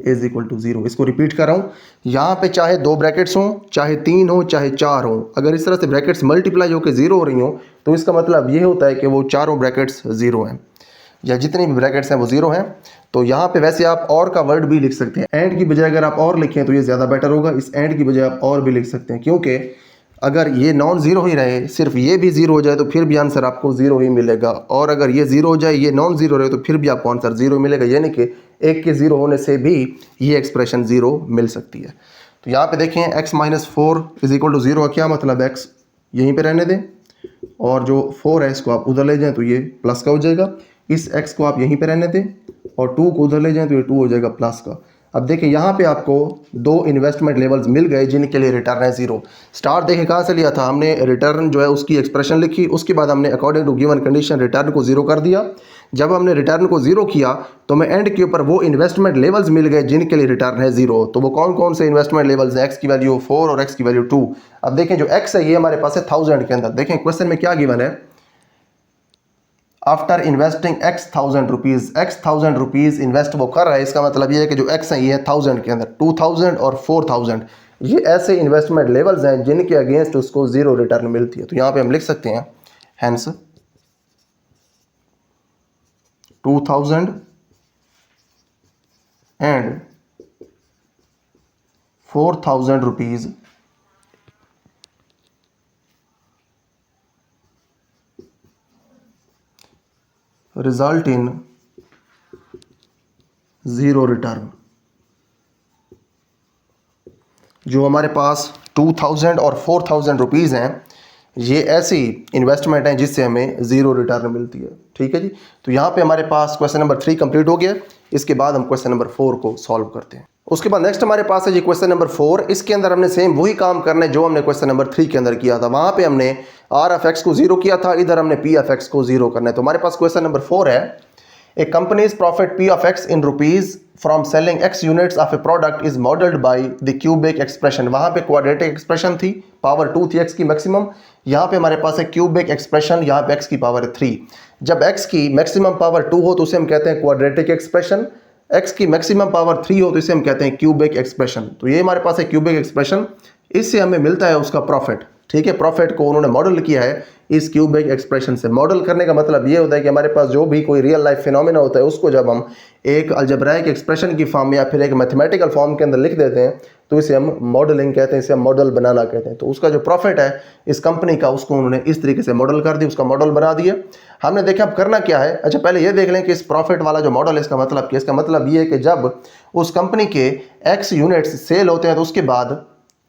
is equal to 0। इसको रिपीट कर रहा हूँ, यहाँ पे चाहे 2 ब्रैकेट्स हों, चाहे 3 हो, चाहे 4 हो, अगर इस तरह से ब्रैकेट्स मल्टीप्लाई होकर 0 हो रही हो तो इसका मतलब ये होता है कि वो चारों ब्रैकेट्स 0 हैं, या जितनी भी ब्रैकेट्स हैं वो 0 हैं। तो यहाँ पे वैसे आप और का वर्ड भी लिख सकते हैं, एंड की बजाय अगर आप और लिखें तो ये ज़्यादा बेटर होगा। इस एंड की बजाय आप और भी लिख सकते हैं, क्योंकि अगर ये नॉन ज़ीरो ही रहे, सिर्फ ये भी 0 हो जाए तो फिर भी आंसर आपको 0 ही मिलेगा, और अगर ये 0 हो जाए, ये नॉन ज़ीरो रहे तो फिर भी आपको आंसर 0 मिलेगा, यानी कि एक के 0 होने से भी ये एक्सप्रेशन 0 मिल सकती है। तो यहाँ पे देखें x - 4 इज इक्वल टू 0 का क्या मतलब, x यहीं पे रहने दें और जो 4 है इसको आप उधर ले जाएं तो ये प्लस का हो जाएगा। इस x को आप यहीं पे रहने दें और 2 को उधर ले जाएं तो ये 2 हो जाएगा प्लस का। अब देखिए यहाँ पे आपको 2 इन्वेस्टमेंट लेवल्स मिल गए जिनके लिए रिटर्न है 0। स्टार्ट देखें कहाँ से लिया था हमने, रिटर्न जो है उसकी एक्सप्रेशन लिखी, उसके बाद हमने according to given condition return को 0 कर दिया। जब हमने रिटर्न को 0 किया तो हमें एंड के ऊपर वो इन्वेस्टमेंट लेवल्स मिल गए जिनके लिए रिटर्न है 0। तो वो कौन कौन से इन्वेस्टमेंट लेवल्स हैं, x की वैल्यू 4 और x की वैल्यू 2। अब देखें जो x है ये हमारे पास है 1000 के अंदर। देखें क्वेश्चन में क्या गिवन है, after investing x 1000 rupees invest वो कर रहा है। इसका मतलब ये है कि जो x है ये है 1000 के अंदर, 2000 और 4000 ये ऐसे इन्वेस्टमेंट लेवल्स हैं जिनके अगेंस्ट उसको 0 रिटर्न मिलती है। तो यहाँ पे हम लिख सकते हैं hence 2000 and 4000 rupees result in 0 return. जो हमारे पास 2000 और 4000 रुपीज़ हैं ये ऐसी इन्वेस्टमेंट हैं जिससे हमें 0 रिटर्न मिलती है। ठीक है जी, तो यहाँ पे हमारे पास क्वेश्चन नंबर 3 कंप्लीट हो गया। इसके बाद हम क्वेश्चन नंबर 4 को सॉल्व करते हैं। उसके बाद नेक्स्ट हमारे पास है जी क्वेश्चन नंबर 4। इसके अंदर हमने सेम वही काम करना है जो हमने क्वेश्चन नंबर 3 के अंदर किया था। वहाँ पे हमने r(x) को 0 किया था, इधर हमने p(x) को 0 करना है। तो हमारे पास क्वेश्चन नंबर 4 है, a company's profit p(x) in rupees from selling x units of a product is modelled by the cubic expression. वहाँ पे क्वाड्रेटिक एक्सप्रेशन थी, पावर 2 थी x की मैक्सिमम। यहाँ पे हमारे पास है क्यूबिक एक्सप्रेशन, यहाँ पे x की पावर है 3। जब x की मैक्सिमम पावर 2 हो तो उसे हम कहते हैं क्वाड्रेटिक एक्सप्रेशन, x की मैक्सिमम पावर 3 हो तो इसे हम कहते हैं क्यूबिक एक्सप्रेशन। तो ये हमारे पास है क्यूबिक एक्सप्रेशन, इससे हमें मिलता है उसका प्रॉफिट। ठीक है। प्रॉफिट को उन्होंने मॉडल किया है इस क्यूबिक एक्सप्रेशन से। मॉडल करने का मतलब ये होता है कि हमारे पास जो भी कोई रियल लाइफ फिनोमेना होता है उसको जब हम एक अलजेब्राइक एक्सप्रेशन की फॉर्म या फिर एक मैथमेटिकल फॉर्म के अंदर लिख देते हैं तो इसे हम मॉडलिंग कहते हैं, इसे हम मॉडल बनाना कहते हैं। तो उसका जो प्रॉफिट है इस कंपनी का, उसको उन्होंने इस तरीके से मॉडल कर दिया, उसका मॉडल बना दिया। हमने देखा अब करना क्या है। अच्छा पहले ये देख लें कि इस प्रॉफिट वाला जो मॉडल है इसका मतलब क्या है। इसका मतलब ये है कि जब उस कंपनी के एक्स यूनिट्स सेल होते हैं तो उसके बाद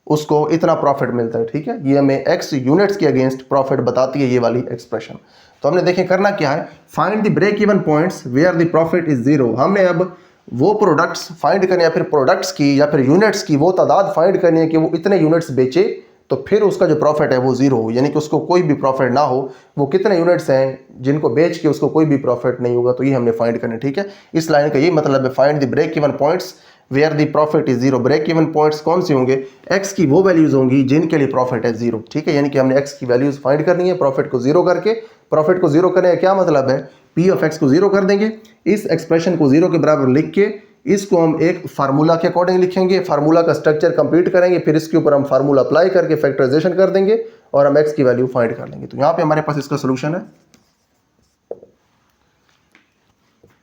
उसको इतना प्रॉफिट मिलता है। ठीक है, ये हमें एक्स यूनिट्स के अगेंस्ट प्रॉफिट बताती है ये वाली एक्सप्रेशन। तो हमने देखें करना क्या है, find the break even points where the profit is zero. हमने अब वो प्रोडक्ट्स फाइंड करने या फिर प्रोडक्ट्स की या फिर यूनिट्स की वो तादाद फाइंड करनी है कि वो इतने यूनिट्स बेचे तो फिर उसका जो प्रॉफिट है वो जीरो हो, यानी कि उसको कोई भी प्रॉफिट ना हो। वो कितने यूनिट्स हैं जिनको बेच के उसको कोई भी प्रॉफिट नहीं होगा, तो ये हमने फाइंड करना है। ठीक है, इस लाइन का ये मतलब है find the break even points where the profit is zero. Break even points कौन से होंगे, एक्स की वो वैल्यूज होंगी जिनके लिए प्रॉफिट है जीरो। ठीक है, यानी कि हमने एक्स की वैल्यूज फाइंड करनी है प्रॉफिट को जीरो करके। प्रॉफिट को जीरो करने का क्या मतलब है, पी ऑफ एक्स को जीरो कर देंगे, इस एक्सप्रेशन को जीरो के बराबर लिख के इसको हम एक फार्मूला के अकॉर्डिंग लिखेंगे, फार्मूला का स्ट्रक्चर कंप्लीट करेंगे, फिर इसके ऊपर हम फार्मूला अप्लाई करके फैक्टराइजेशन कर देंगे और हम एक्स की वैल्यू फाइंड कर लेंगे। तो यहाँ पे हमारे पास इसका सोल्यूशन है।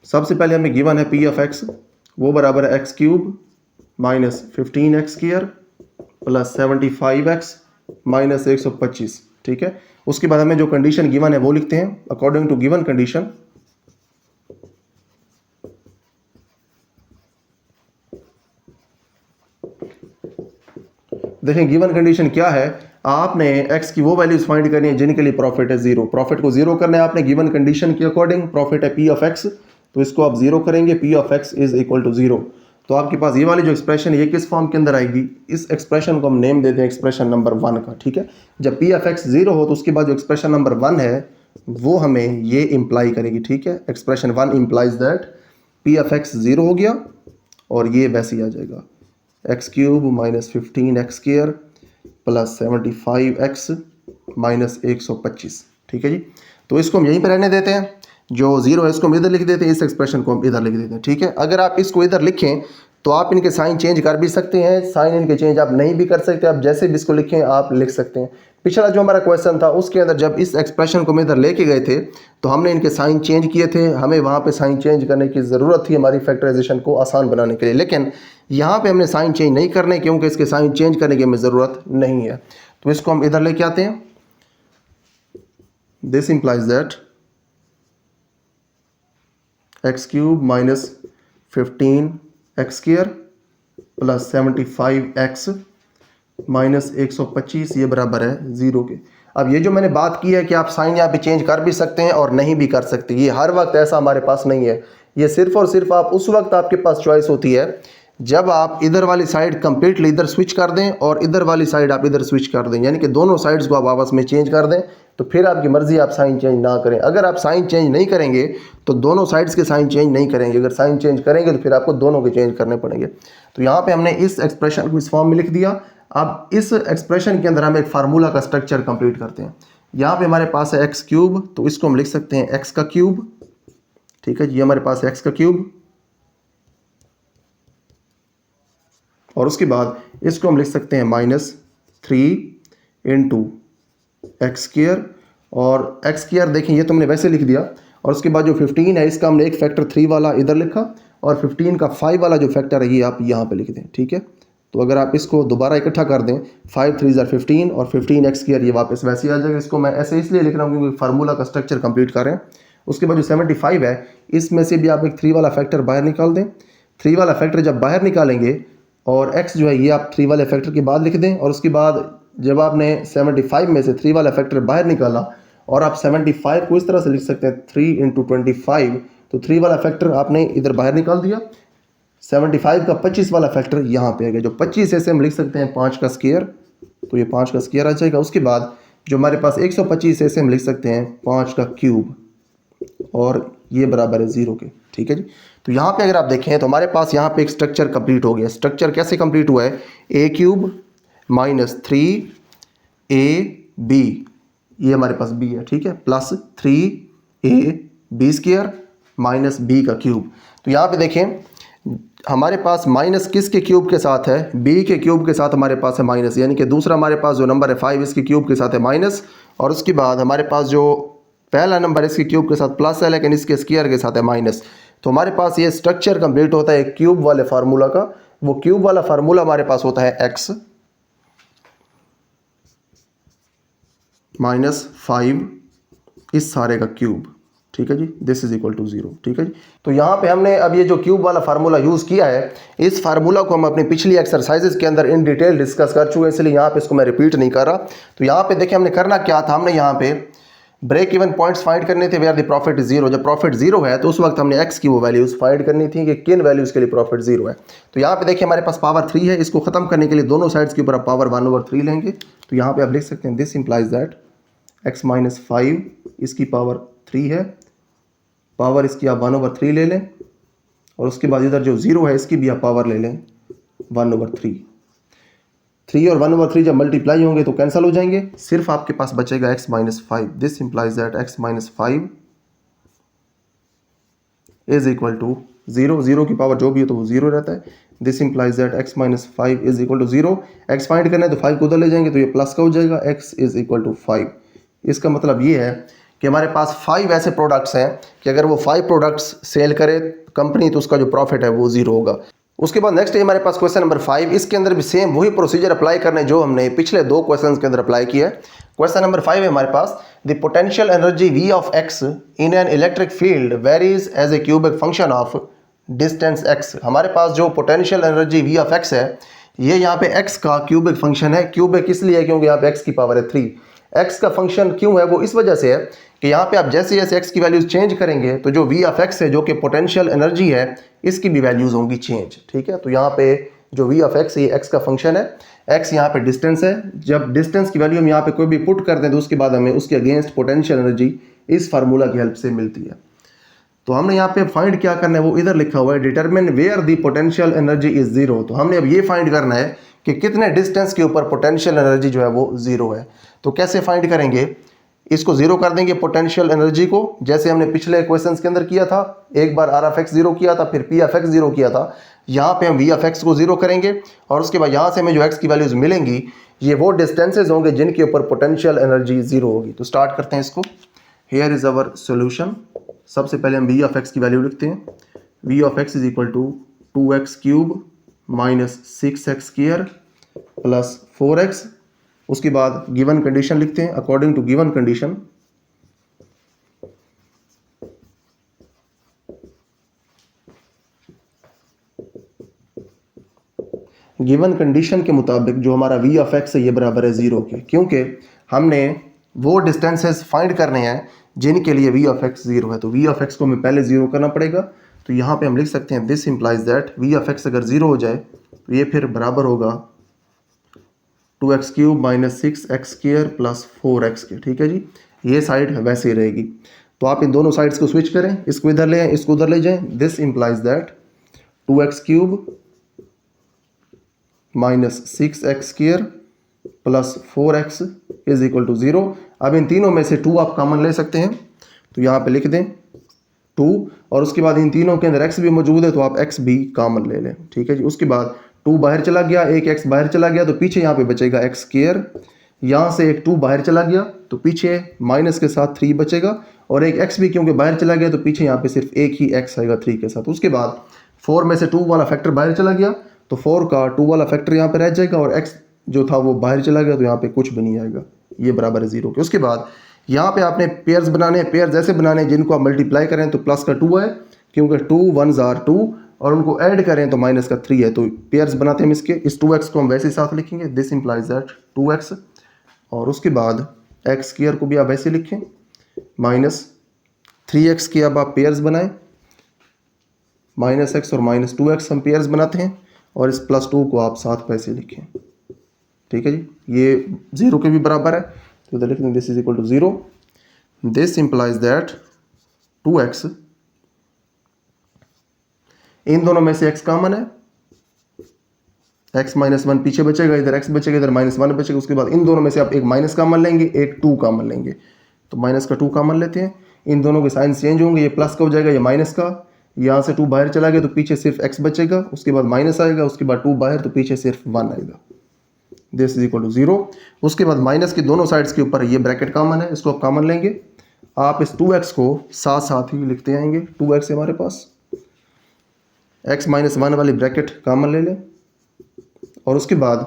सबसे पहले हमें गिवन है पी ऑफ एक्स, वो बराबर है x cube minus 15x square plus 75x minus 125। ठीक है, उसके बाद हमें जो कंडीशन गिवन है वो लिखते हैं। अकॉर्डिंग टू गिवन कंडीशन, देखें गिवन कंडीशन क्या है, आपने x की वो वैल्यूज फाइंड करनी है जिनके लिए प्रॉफिट है जीरो। प्रॉफिट को जीरो करना है आपने गिवन कंडीशन के अकॉर्डिंग। प्रॉफिट है पी ऑफ एक्स, तो इसको आप जीरो करेंगे, p of x is equal to zero. तो आपके पास ये वाली जो एक्सप्रेशन है ये किस फॉर्म के अंदर आएगी, इस एक्सप्रेशन को हम नेम देते हैं एक्सप्रेशन नंबर 1 का। ठीक है, जब पी ऑफ एक्स जीरो हो तो उसके बाद जो एक्सप्रेशन नंबर 1 है वो हमें ये इंप्लाई करेगी। ठीक है, expression 1 implies that P of x zero हो गया और ये वैसे ही आ जाएगा x cube minus 15x square plus 75x minus 125। ठीक है जी, तो इसको हम यहीं पर रहने देते हैं, जो जीरो है इसको हम इधर लिख देते हैं, इस एक्सप्रेशन को हम इधर लिख देते हैं। ठीक है, अगर आप इसको इधर लिखें तो आप इनके साइन चेंज कर भी सकते हैं, साइन इनके चेंज आप नहीं भी कर सकते, आप जैसे भी इसको लिखें आप लिख सकते हैं। पिछला जो हमारा क्वेश्चन था उसके अंदर जब इस एक्सप्रेशन को हम इधर लेके गए थे तो हमने इनके साइन चेंज किए थे, हमें वहाँ पे साइन चेंज करने की ज़रूरत थी हमारी फैक्टराइजेशन को आसान बनाने के लिए, लेकिन यहाँ पे हमने साइन चेंज नहीं करने क्योंकि इसके साइन चेंज करने की हमें ज़रूरत नहीं है। तो इसको हम इधर लेके आते हैं, this implies that x cube minus 15x square plus 75x minus 125 ये बराबर है जीरो के। अब ये जो मैंने बात की है कि आप साइन यहाँ पे चेंज कर भी सकते हैं और नहीं भी कर सकते, ये हर वक्त ऐसा हमारे पास नहीं है। ये सिर्फ और सिर्फ आप उस वक्त आपके पास चॉइस होती है जब आप इधर वाली साइड कंप्लीटली इधर स्विच कर दें और इधर वाली साइड आप इधर स्विच कर दें, यानी कि दोनों साइड्स को आप आपस में चेंज कर दें, तो फिर आपकी मर्जी आप साइन चेंज ना करें। अगर आप साइन चेंज नहीं करेंगे तो दोनों साइड्स के साइन चेंज नहीं करेंगे, अगर साइन चेंज करेंगे तो फिर आपको दोनों के चेंज करने पड़ेंगे। तो यहाँ पे हमने इस एक्सप्रेशन को इस फॉर्म में लिख दिया। अब इस एक्सप्रेशन के अंदर हम एक फार्मूला का स्ट्रक्चर कंप्लीट करते हैं। यहाँ पे हमारे पास है एक्स क्यूब, तो इसको हम लिख सकते हैं एक्स का क्यूब। ठीक है जी, हमारे पास है एक्स का क्यूब और उसके बाद इसको हम लिख सकते हैं माइनस 3 इंटू एक्स स्क्वायर, और एक्स स्क्वायर देखें ये तो हमने वैसे लिख दिया, और उसके बाद जो 15 है इसका हमने एक फैक्टर 3 वाला इधर लिखा और 15 का 5 वाला जो फैक्टर है ये आप यहाँ पे लिख दें। ठीक है, तो अगर आप इसको दोबारा इकट्ठा कर दें 5 3 ज़ा 15 और 15x स्क्वायर ये वापस वैसे ही आ जाएगा। इसको मैं ऐसे इसलिए लिख रहा हूँ क्योंकि फार्मूला का स्ट्रक्चर कंप्लीट करें। उसके बाद जो 75 है इसमें से भी आप एक 3 वाला फैक्टर बाहर निकाल दें। 3 वाला फैक्टर जब बाहर निकालेंगे और x जो है ये आप 3 वाले फैक्टर के बाद लिख दें, और उसके बाद जब आपने 75 में से 3 वाला फैक्टर बाहर निकाला और आप 75 को इस तरह से लिख सकते हैं 3 इंटू 25, तो 3 वाला फैक्टर आपने इधर बाहर निकाल दिया। 75 का 25 वाला फैक्टर यहाँ पे आ गया, जो 25 है हम लिख सकते हैं 5 का स्क्वायर, तो ये 5 का स्क्वायर आ जाएगा। उसके बाद जो हमारे पास 125 है हम लिख सकते हैं 5 का क्यूब और ये बराबर है 0 के। ठीक है जी, तो यहाँ पे अगर आप देखें तो हमारे पास यहाँ पे एक स्ट्रक्चर कंप्लीट हो गया। स्ट्रक्चर कैसे कंप्लीट हुआ है, ए क्यूब माइनस 3ab, ये हमारे पास b है। ठीक है, plus 3ab square minus b का क्यूब। तो यहाँ पे देखें हमारे पास माइनस किसके क्यूब के साथ है, बी के क्यूब के साथ हमारे पास है माइनस, यानी कि दूसरा हमारे पास जो नंबर है 5 इसके क्यूब के साथ है माइनस, और उसके बाद हमारे पास जो पहला नंबर इसके क्यूब के साथ प्लस है लेकिन इसके स्क्वायर के साथ है माइनस। तो हमारे पास ये स्ट्रक्चर कंप्लीट होता है क्यूब वाले फार्मूला का। वो क्यूब वाला फार्मूला हमारे पास होता है x माइनस 5 इस सारे का क्यूब, ठीक है जी, दिस इज इक्वल टू 0, ठीक है जी। तो यहाँ पे हमने अब ये जो क्यूब वाला फार्मूला यूज़ किया है, इस फार्मूला को हम अपनी पिछली एक्सरसाइजेज के अंदर इन डिटेल डिस्कस कर चुके हैं, इसलिए यहाँ पे इसको मैं रिपीट नहीं कर रहा। तो यहाँ पे देखिए हमने करना क्या था, हमने यहाँ पे ब्रेक इवन पॉइंट्स फाइंड करने थे वेयर द प्रॉफिट इज 0। जब प्रॉफिट 0 है तो उस वक्त हमने x की वो वैल्यूज फाइंड करनी थी कि किन वैल्यूज़ के लिए प्रॉफिट 0 है। तो यहाँ पे देखिए हमारे पास पावर 3 है, इसको ख़त्म करने के लिए दोनों साइड्स के ऊपर आप पावर 1/3 लेंगे। तो यहाँ पे आप लिख सकते हैं this implies that x minus 5 इसकी पावर 3 है, पावर इसकी आप 1/3 ले लें, और उसके बाद इधर जो 0 है इसकी भी आप पावर ले लें 1/3। 3 और 1/3 जब मल्टीप्लाई होंगे तो कैंसिल हो जाएंगे, सिर्फ आपके पास बचेगा x minus 5। This implies that x minus 5 is equal to 0। 0 की पावर जो भी हो तो वो 0 रहता है। This implies that x minus 5 is equal to 0। x find करना है तो 5 को उधर ले जाएंगे तो ये प्लस का हो जाएगा, x इज इक्वल टू 5। इसका मतलब ये है कि हमारे पास 5 ऐसे प्रोडक्ट्स हैं कि अगर वो 5 प्रोडक्ट्स सेल करे कंपनी तो उसका जो प्रॉफिट है वो 0 होगा। उसके बाद नेक्स्ट है हमारे पास क्वेश्चन नंबर 5। इसके अंदर भी सेम वही प्रोसीजर अप्लाई करने जो हमने पिछले 2 क्वेश्चंस के अंदर अप्लाई किया है। क्वेश्चन नंबर 5 है हमारे पास, the potential energy V of x in an electric field varies as a cubic function of distance x। हमारे पास जो potential energy V of x है ये यहाँ पे x का क्यूबिक फंक्शन है। क्यूबिक इसलिए क्योंकि यहाँ पे x की पावर है 3। x का फंक्शन क्यों है वो इस वजह से है कि यहाँ पे आप जैसे जैसे x की वैल्यूज चेंज करेंगे तो जो V ऑफ x है जो कि पोटेंशियल एनर्जी है इसकी भी वैल्यूज होंगी चेंज, ठीक है। तो यहाँ पे जो V ऑफ x ये x का फंक्शन है, x यहाँ पे डिस्टेंस है। जब डिस्टेंस की वैल्यू हम यहाँ पे कोई भी पुट कर दें तो उसके बाद हमें उसके अगेंस्ट पोटेंशियल एनर्जी इस फार्मूला की हेल्प से मिलती है। तो हमने यहाँ पे फाइंड क्या करना है वो इधर लिखा हुआ है, determine where the potential energy is 0। तो हमने अब ये फाइंड करना है कि कितने डिस्टेंस के ऊपर पोटेंशियल एनर्जी जो है वो 0 है। तो कैसे फाइंड करेंगे, इसको 0 कर देंगे पोटेंशियल एनर्जी को, जैसे हमने पिछले क्वेश्चंस के अंदर किया था। एक बार R ऑफ x 0 किया था, फिर P ऑफ x 0 किया था। यहाँ पे हम V ऑफ x को 0 करेंगे और उसके बाद यहाँ से हमें जो x की वैल्यूज मिलेंगी ये वो डिस्टेंसेज होंगे जिनके ऊपर पोटेंशियल एनर्जी 0 होगी। तो स्टार्ट करते हैं इसको। Here is our solution. सबसे पहले हम V ऑफ x की वैल्यू लिखते हैं। V of x is equal to 2x cube minus 6x square plus 4x। उसके बाद गिवन कंडीशन लिखते हैं। अकॉर्डिंग टू गिवन कंडीशन के मुताबिक जो हमारा V ऑफ x है ये बराबर है 0 के, क्योंकि हमने वो डिस्टेंसेस फाइंड करने हैं जिनके लिए V ऑफ x 0 है। तो V ऑफ x को हमें पहले 0 करना पड़ेगा। तो यहाँ पे हम लिख सकते हैं this implies that V of x अगर 0 हो जाए तो ये फिर बराबर होगा 2x cube minus 6x square plus 4x के, ठीक है जी। ये साइड वैसे ही रहेगी। तो आप इन दोनों साइड्स को स्विच करें, इसको इधर ले आए, इसको उधर ले जाएं। This implies that 2x cube minus 6x square plus 4x is equal to 0। अब इन तीनों में से 2 आप कॉमन ले सकते हैं, तो यहाँ पे लिख दें 2, और उसके बाद इन तीनों के अंदर x भी मौजूद है तो आप x भी कॉमन ले लें, ठीक है जी। उसके बाद 2 बाहर चला गया, एक x बाहर चला गया तो पीछे यहाँ पे बचेगा x स्क्वायर। यहाँ से एक 2 बाहर चला गया तो पीछे माइनस के साथ 3 बचेगा, और एक x भी क्योंकि बाहर चला गया तो पीछे यहाँ पे सिर्फ एक ही x आएगा 3 के साथ। उसके बाद 4 में से 2 वाला फैक्टर बाहर चला गया तो 4 का 2 वाला फैक्टर यहाँ पे रह जाएगा, और x जो था वो बाहर चला गया तो यहाँ पे कुछ भी नहीं आएगा, ये बराबर है 0 के। उसके बाद यहाँ पे आपने पेयर्स बनाने हैं। पेयर्स ऐसे बनाने हैं जिनको आप मल्टीप्लाई करें तो प्लस का 2 है, क्योंकि 2 1s are 2, और उनको ऐड करें तो माइनस का 3 है। तो पेयर्स बनाते हैं हम इसके। इस 2x को हम वैसे ही साथ लिखेंगे, दिस इंप्लाइज दैट 2x, और उसके बाद x स्क्वायर को भी आप वैसे लिखें, माइनस 3x के अब आप पेयर्स बनाएं, माइनस x और माइनस 2x हम पेयर्स बनाते हैं, और इस प्लस 2 को आप साथ वैसे लिखें, ठीक है जी। ये 0 के भी बराबर है तो इधर लिख दें this is equal to 0। This implies that 2x, इन दोनों में से x कॉमन है, x माइनस 1 पीछे बचेगा, इधर x बचेगा, इधर माइनस 1 बचेगा। उसके बाद इन दोनों में से आप एक माइनस कॉमन लेंगे, एक 2 कॉमन लेंगे, तो माइनस का 2 कॉमन लेते हैं। इन दोनों के साइन चेंज होंगे, ये प्लस का हो जाएगा, ये माइनस का, यहाँ से 2 बाहर चला गया तो पीछे सिर्फ x बचेगा, उसके बाद माइनस आएगा, उसके बाद 2 बाहर तो पीछे सिर्फ 1 आएगा। This is equal to 0। उसके बाद माइनस की दोनों साइड्स के ऊपर ये ब्रैकेट कॉमन है, इसको आप कॉमन लेंगे। आप इस 2x को साथ साथ ही लिखते आएंगे। 2x है हमारे पास, x माइनस 1 वाली ब्रैकेट कॉमन ले लें और उसके बाद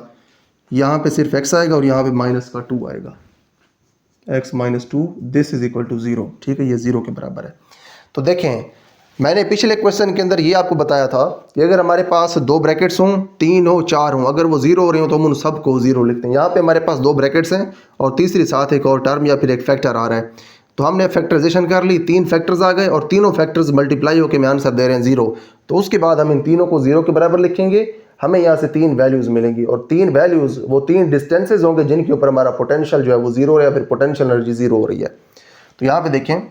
यहाँ पे सिर्फ x आएगा और यहाँ पे माइनस का 2 आएगा, x minus 2। This is equal to 0। ठीक है, ये 0 के बराबर है। तो देखें, मैंने पिछले क्वेश्चन के अंदर ये आपको बताया था कि अगर हमारे पास 2 ब्रैकेट्स हों, 3 हो, 4 हों, अगर वो 0 हो रही हो तो हम उन सबको 0 लिखते हैं। यहाँ पे हमारे पास 2 ब्रैकेट्स हैं और तीसरी साथ एक और टर्म या फिर एक फैक्टर आ रहा है, तो हमने फैक्टराइजेशन कर ली, 3 फैक्टर्स आ गए और तीनों फैक्टर्स मल्टीप्लाई होकर हमें आंसर दे रहे हैं 0। तो उसके बाद हम इन तीनों को 0 के बराबर लिखेंगे, हमें यहाँ से 3 वैल्यूज़ मिलेंगी और 3 वैल्यूज़ वो 3 डिस्टेंसेज होंगे जिनके ऊपर हमारा पोटेंशियल जो है वो 0 है या फिर पोटेंशियल एनर्जी 0 हो रही है। तो यहाँ पे देखें,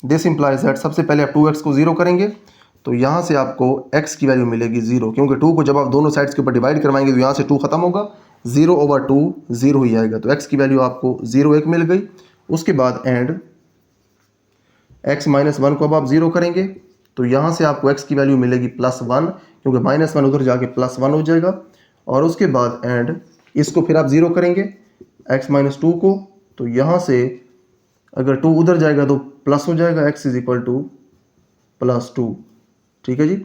दिस इंप्लाइज दैट सबसे पहले आप 2x को 0 करेंगे तो यहाँ से आपको x की वैल्यू मिलेगी 0, क्योंकि 2 को जब आप दोनों साइड्स के ऊपर डिवाइड करवाएंगे तो यहाँ से 2 खत्म होगा, 0/2 0 ही आएगा। तो x की वैल्यू आपको 0 1 मिल गई। उसके बाद एंड x माइनस 1 को अब आप 0 करेंगे तो यहाँ से आपको x की वैल्यू मिलेगी +1, क्योंकि -1 उधर जाके +1 हो जाएगा। और उसके बाद एंड इसको फिर आप 0 करेंगे x माइनस 2 को, तो यहाँ से अगर 2 उधर जाएगा तो प्लस हो जाएगा, x इज इक्वल टू +2। ठीक है जी।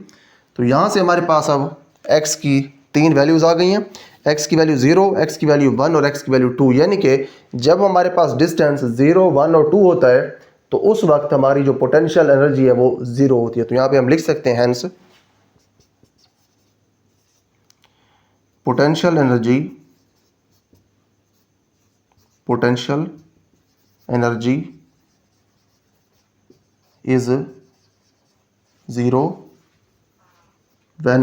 तो यहाँ से हमारे पास अब x की 3 वैल्यूज़ आ गई हैं, x की वैल्यू 0, x की वैल्यू 1 और x की वैल्यू 2। यानी कि जब हमारे पास डिस्टेंस 0, 1 और 2 होता है तो उस वक्त हमारी जो पोटेंशियल एनर्जी है वो 0 होती है। तो यहाँ पे हम लिख सकते हैं hence potential energy is 0 when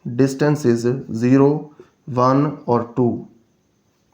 distance is 0, 1 और 2।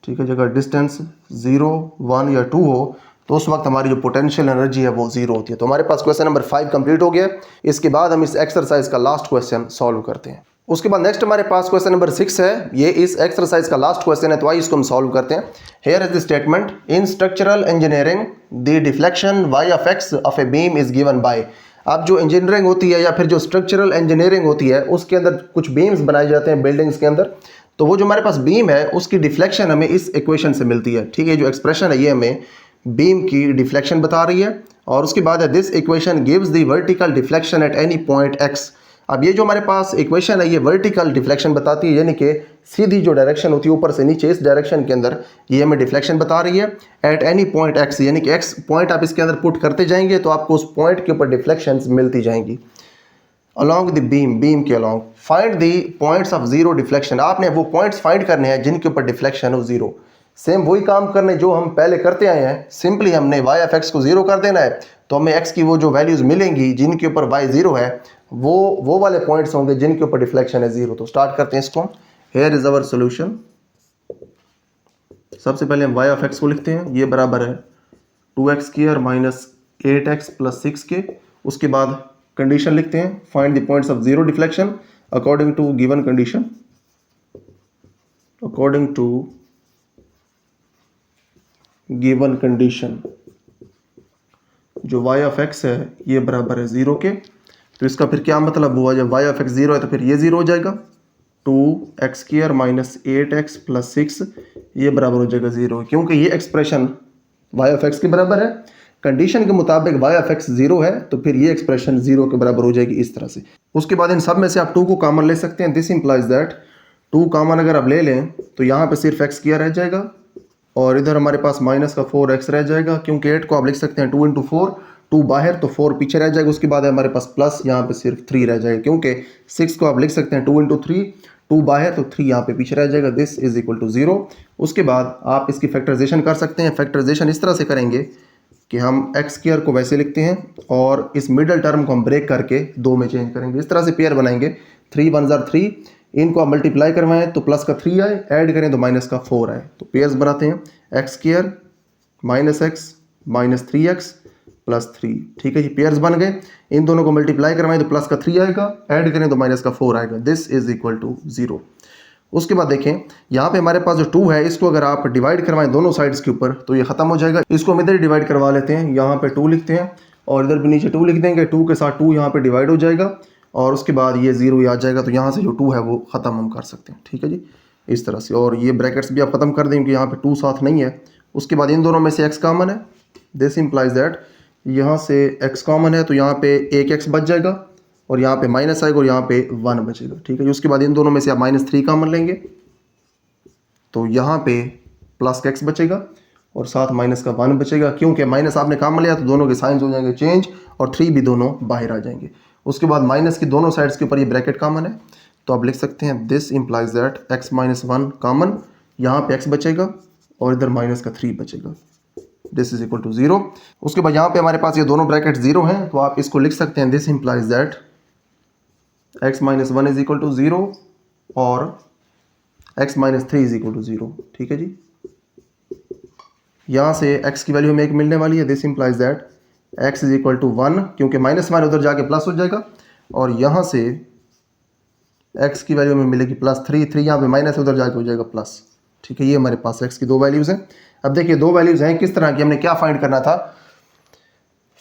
ठीक है, अगर डिस्टेंस 0, 1 या 2 हो तो उस वक्त हमारी जो पोटेंशियल एनर्जी है वो 0 होती है। तो हमारे पास क्वेश्चन नंबर 5 कंप्लीट हो गया। इसके बाद हम इस एक्सरसाइज का लास्ट क्वेश्चन सॉल्व करते हैं। उसके बाद नेक्स्ट हमारे पास क्वेश्चन नंबर 6 है। ये इस एक्सरसाइज का लास्ट क्वेश्चन है, तो आइए इसको हम सॉल्व करते हैं। Here is the statement, in structural engineering the deflection y of x of a beam is given by. अब जो इंजीनियरिंग होती है या फिर जो स्ट्रक्चरल इंजीनियरिंग होती है उसके अंदर कुछ बीम्स बनाए जाते हैं बिल्डिंग्स के अंदर, तो वो जो हमारे पास बीम है उसकी डिफ्लेक्शन हमें इस इक्वेशन से मिलती है। ठीक है, जो एक्सप्रेशन है ये हमें बीम की डिफ्लेक्शन बता रही है। और उसके बाद है this equation gives the vertical deflection at any point x। अब ये जो हमारे पास इक्वेशन है ये वर्टिकल डिफ्लेक्शन बताती है, यानी कि सीधी जो डायरेक्शन होती है ऊपर से नीचे, इस डायरेक्शन के अंदर ये हमें डिफ्लेक्शन बता रही है एट एनी पॉइंट x, यानी कि x पॉइंट आप इसके अंदर पुट करते जाएंगे तो आपको उस पॉइंट के ऊपर डिफ्लेक्शन मिलती जाएंगी अलॉन्ग द बीम के along. Find the points of 0 deflection. आपने वो पॉइंट्स फाइंड करने हैं जिनके ऊपर डिफ्लेक्शन हो 0। सेम वही काम करने जो हम पहले करते आए हैं, सिंपली हमने y ऑफ x को 0 कर देना है तो हमें x की वो जो वैल्यूज़ मिलेंगी जिनके ऊपर y 0 है वो वाले पॉइंट्स होंगे जिनके ऊपर डिफ्लेक्शन है 0। तो स्टार्ट करते हैं इसको। Here is our solution. सबसे पहले हम y ऑफ x को लिखते हैं, ये बराबर है 2x² माइनस 8x प्लस 6 के। उसके बाद कंडीशन लिखते हैं, find the points of 0 deflection according to given condition. According to given condition जो y ऑफ x है ये बराबर है 0 के। तो इसका फिर क्या मतलब हुआ, जब y ऑफ x 0 है तो फिर ये 0 हो जाएगा, 2x² माइनस 8x प्लस 6 ये बराबर हो जाएगा 0, क्योंकि ये एक्सप्रेशन y ऑफ x के बराबर है। कंडीशन के मुताबिक y ऑफ x 0 है तो फिर ये एक्सप्रेशन 0 के बराबर हो जाएगी इस तरह से। उसके बाद इन सब में से आप 2 को कॉमन ले सकते हैं। दिस इंप्लाइज दैट 2 कॉमन अगर आप ले लें तो यहाँ पे सिर्फ x² रह जाएगा और इधर हमारे पास माइनस का 4x रह जाएगा, क्योंकि 8 को आप लिख सकते हैं 2 × 4, 2 बाहर तो 4 पीछे रह जाएगा। उसके बाद हमारे पास प्लस यहाँ पे सिर्फ 3 रह जाएगा, क्योंकि 6 को आप लिख सकते हैं 2 × 3, 2 बाहर तो 3 यहाँ पे पीछे रह जाएगा। This is equal to 0। उसके बाद आप इसकी फैक्टराइजेशन कर सकते हैं। फैक्टराइजेशन इस तरह से करेंगे कि हम x² को वैसे लिखते हैं और इस मिडल टर्म को हम ब्रेक करके 2 में चेंज करेंगे। इस तरह से पेयर बनाएंगे, 3 × 1 = 3, इनको आप मल्टीप्लाई करवाएं तो प्लस का 3 आए, ऐड करें तो माइनस का 4 आए। तो पेयर्स बनाते हैं x² minus x minus 3x plus 3। ठीक है जी, पेयर्स बन गए। इन दोनों को मल्टीप्लाई करवाएं तो प्लस का 3 आएगा, ऐड करें तो माइनस का 4 आएगा। This is equal to 0। उसके बाद देखें यहाँ पे हमारे पास जो 2 है इसको अगर आप डिवाइड करवाएं दोनों साइड्स के ऊपर तो ये खत्म हो जाएगा। इसको हम इधर डिवाइड करवा लेते हैं, यहाँ पे 2 लिखते हैं और इधर भी नीचे 2 लिख देंगे, 2 के साथ 2 यहाँ पे डिवाइड हो जाएगा और उसके बाद ये 0 आ जाएगा, तो यहाँ से जो 2 है वो ख़त्म हम कर सकते हैं। ठीक है जी, इस तरह से। और ये ब्रैकेट्स भी आप ख़त्म कर दें कि यहाँ पे 2 साथ नहीं है। उसके बाद इन दोनों में से x कॉमन है, दिस इम्प्लाइज दैट यहाँ से x कॉमन है तो यहाँ पे एक x बच जाएगा और यहाँ पे माइनस आएगा और यहाँ पे 1 बचेगा। ठीक है जी, उसके बाद इन दोनों में से आप -3 कॉमन लेंगे तो यहाँ पे प्लस x बचेगा और साथ माइनस का 1 बचेगा, क्योंकि माइनस आपने कॉमन लिया तो दोनों के साइंस हो जाएंगे चेंज और 3 भी दोनों बाहर आ जाएंगे। उसके बाद माइनस की दोनों साइड्स के ऊपर ये ब्रैकेट कॉमन है तो आप लिख सकते हैं this implies that x - 1 common, यहाँ पे x बचेगा और इधर माइनस का 3 बचेगा, दिस इज इक्वल टू 0। उसके बाद यहाँ पे हमारे पास ये दोनों ब्रैकेट 0 हैं तो आप इसको लिख सकते हैं this implies that x - 1 is equal to 0 और x - 3 इज इक्वल टू 0। ठीक है जी, यहाँ से x की वैल्यू हमें एक मिलने वाली है, this implies that x is equal to 1, क्योंकि -1 उधर जाके प्लस हो जाएगा और यहाँ से x की वैल्यू में मिलेगी +3, 3 यहाँ पे माइनस उधर जाके हो जाएगा प्लस। ठीक है, ये हमारे पास x की 2 वैल्यूज़ हैं। अब देखिए 2 वैल्यूज़ हैं किस तरह की, हमने क्या फाइंड करना था,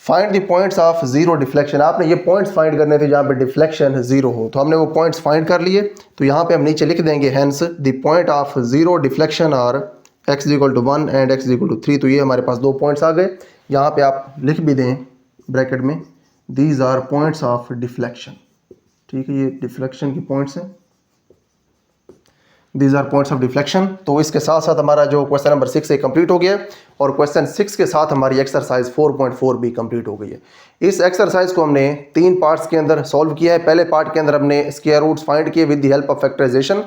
find the points of zero deflection. आपने ये पॉइंट्स फाइंड करने थे जहाँ पे डिफ्लेक्शन 0 हो, तो हमने वो पॉइंट्स फाइंड कर लिए। तो यहाँ पे हम नीचे लिख देंगे hence the point of zero deflection are x equal to 1 and x equal to 3। तो ये हमारे पास 2 पॉइंट्स आ गए। यहाँ पे आप लिख भी दें ब्रैकेट में these are points of deflection. ठीक है, ये डिफ्लेक्शन की पॉइंट्स हैं, these are points of deflection. तो इसके साथ साथ हमारा जो क्वेश्चन नंबर 6 है कंप्लीट हो गया और क्वेश्चन 6 के साथ हमारी एक्सरसाइज 4.4 भी कंप्लीट हो गई है। इस एक्सरसाइज को हमने 3 पार्ट्स के अंदर सॉल्व किया है। पहले पार्ट के अंदर हमने स्क्वायर रूट्स फाइंड किए with the help of factorisation,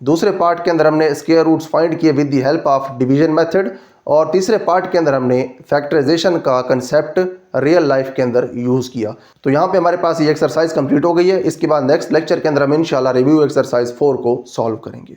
दूसरे पार्ट के अंदर हमने स्क्वायर रूट्स फाइंड किए with the help of division method और तीसरे पार्ट के अंदर हमने फैक्टराइजेशन का कंसेप्ट रियल लाइफ के अंदर यूज़ किया। तो यहाँ पे हमारे पास ये एक्सरसाइज कंप्लीट हो गई है। इसके बाद नेक्स्ट लेक्चर के अंदर हम इंशाल्लाह रिव्यू एक्सरसाइज 4 को सॉल्व करेंगे।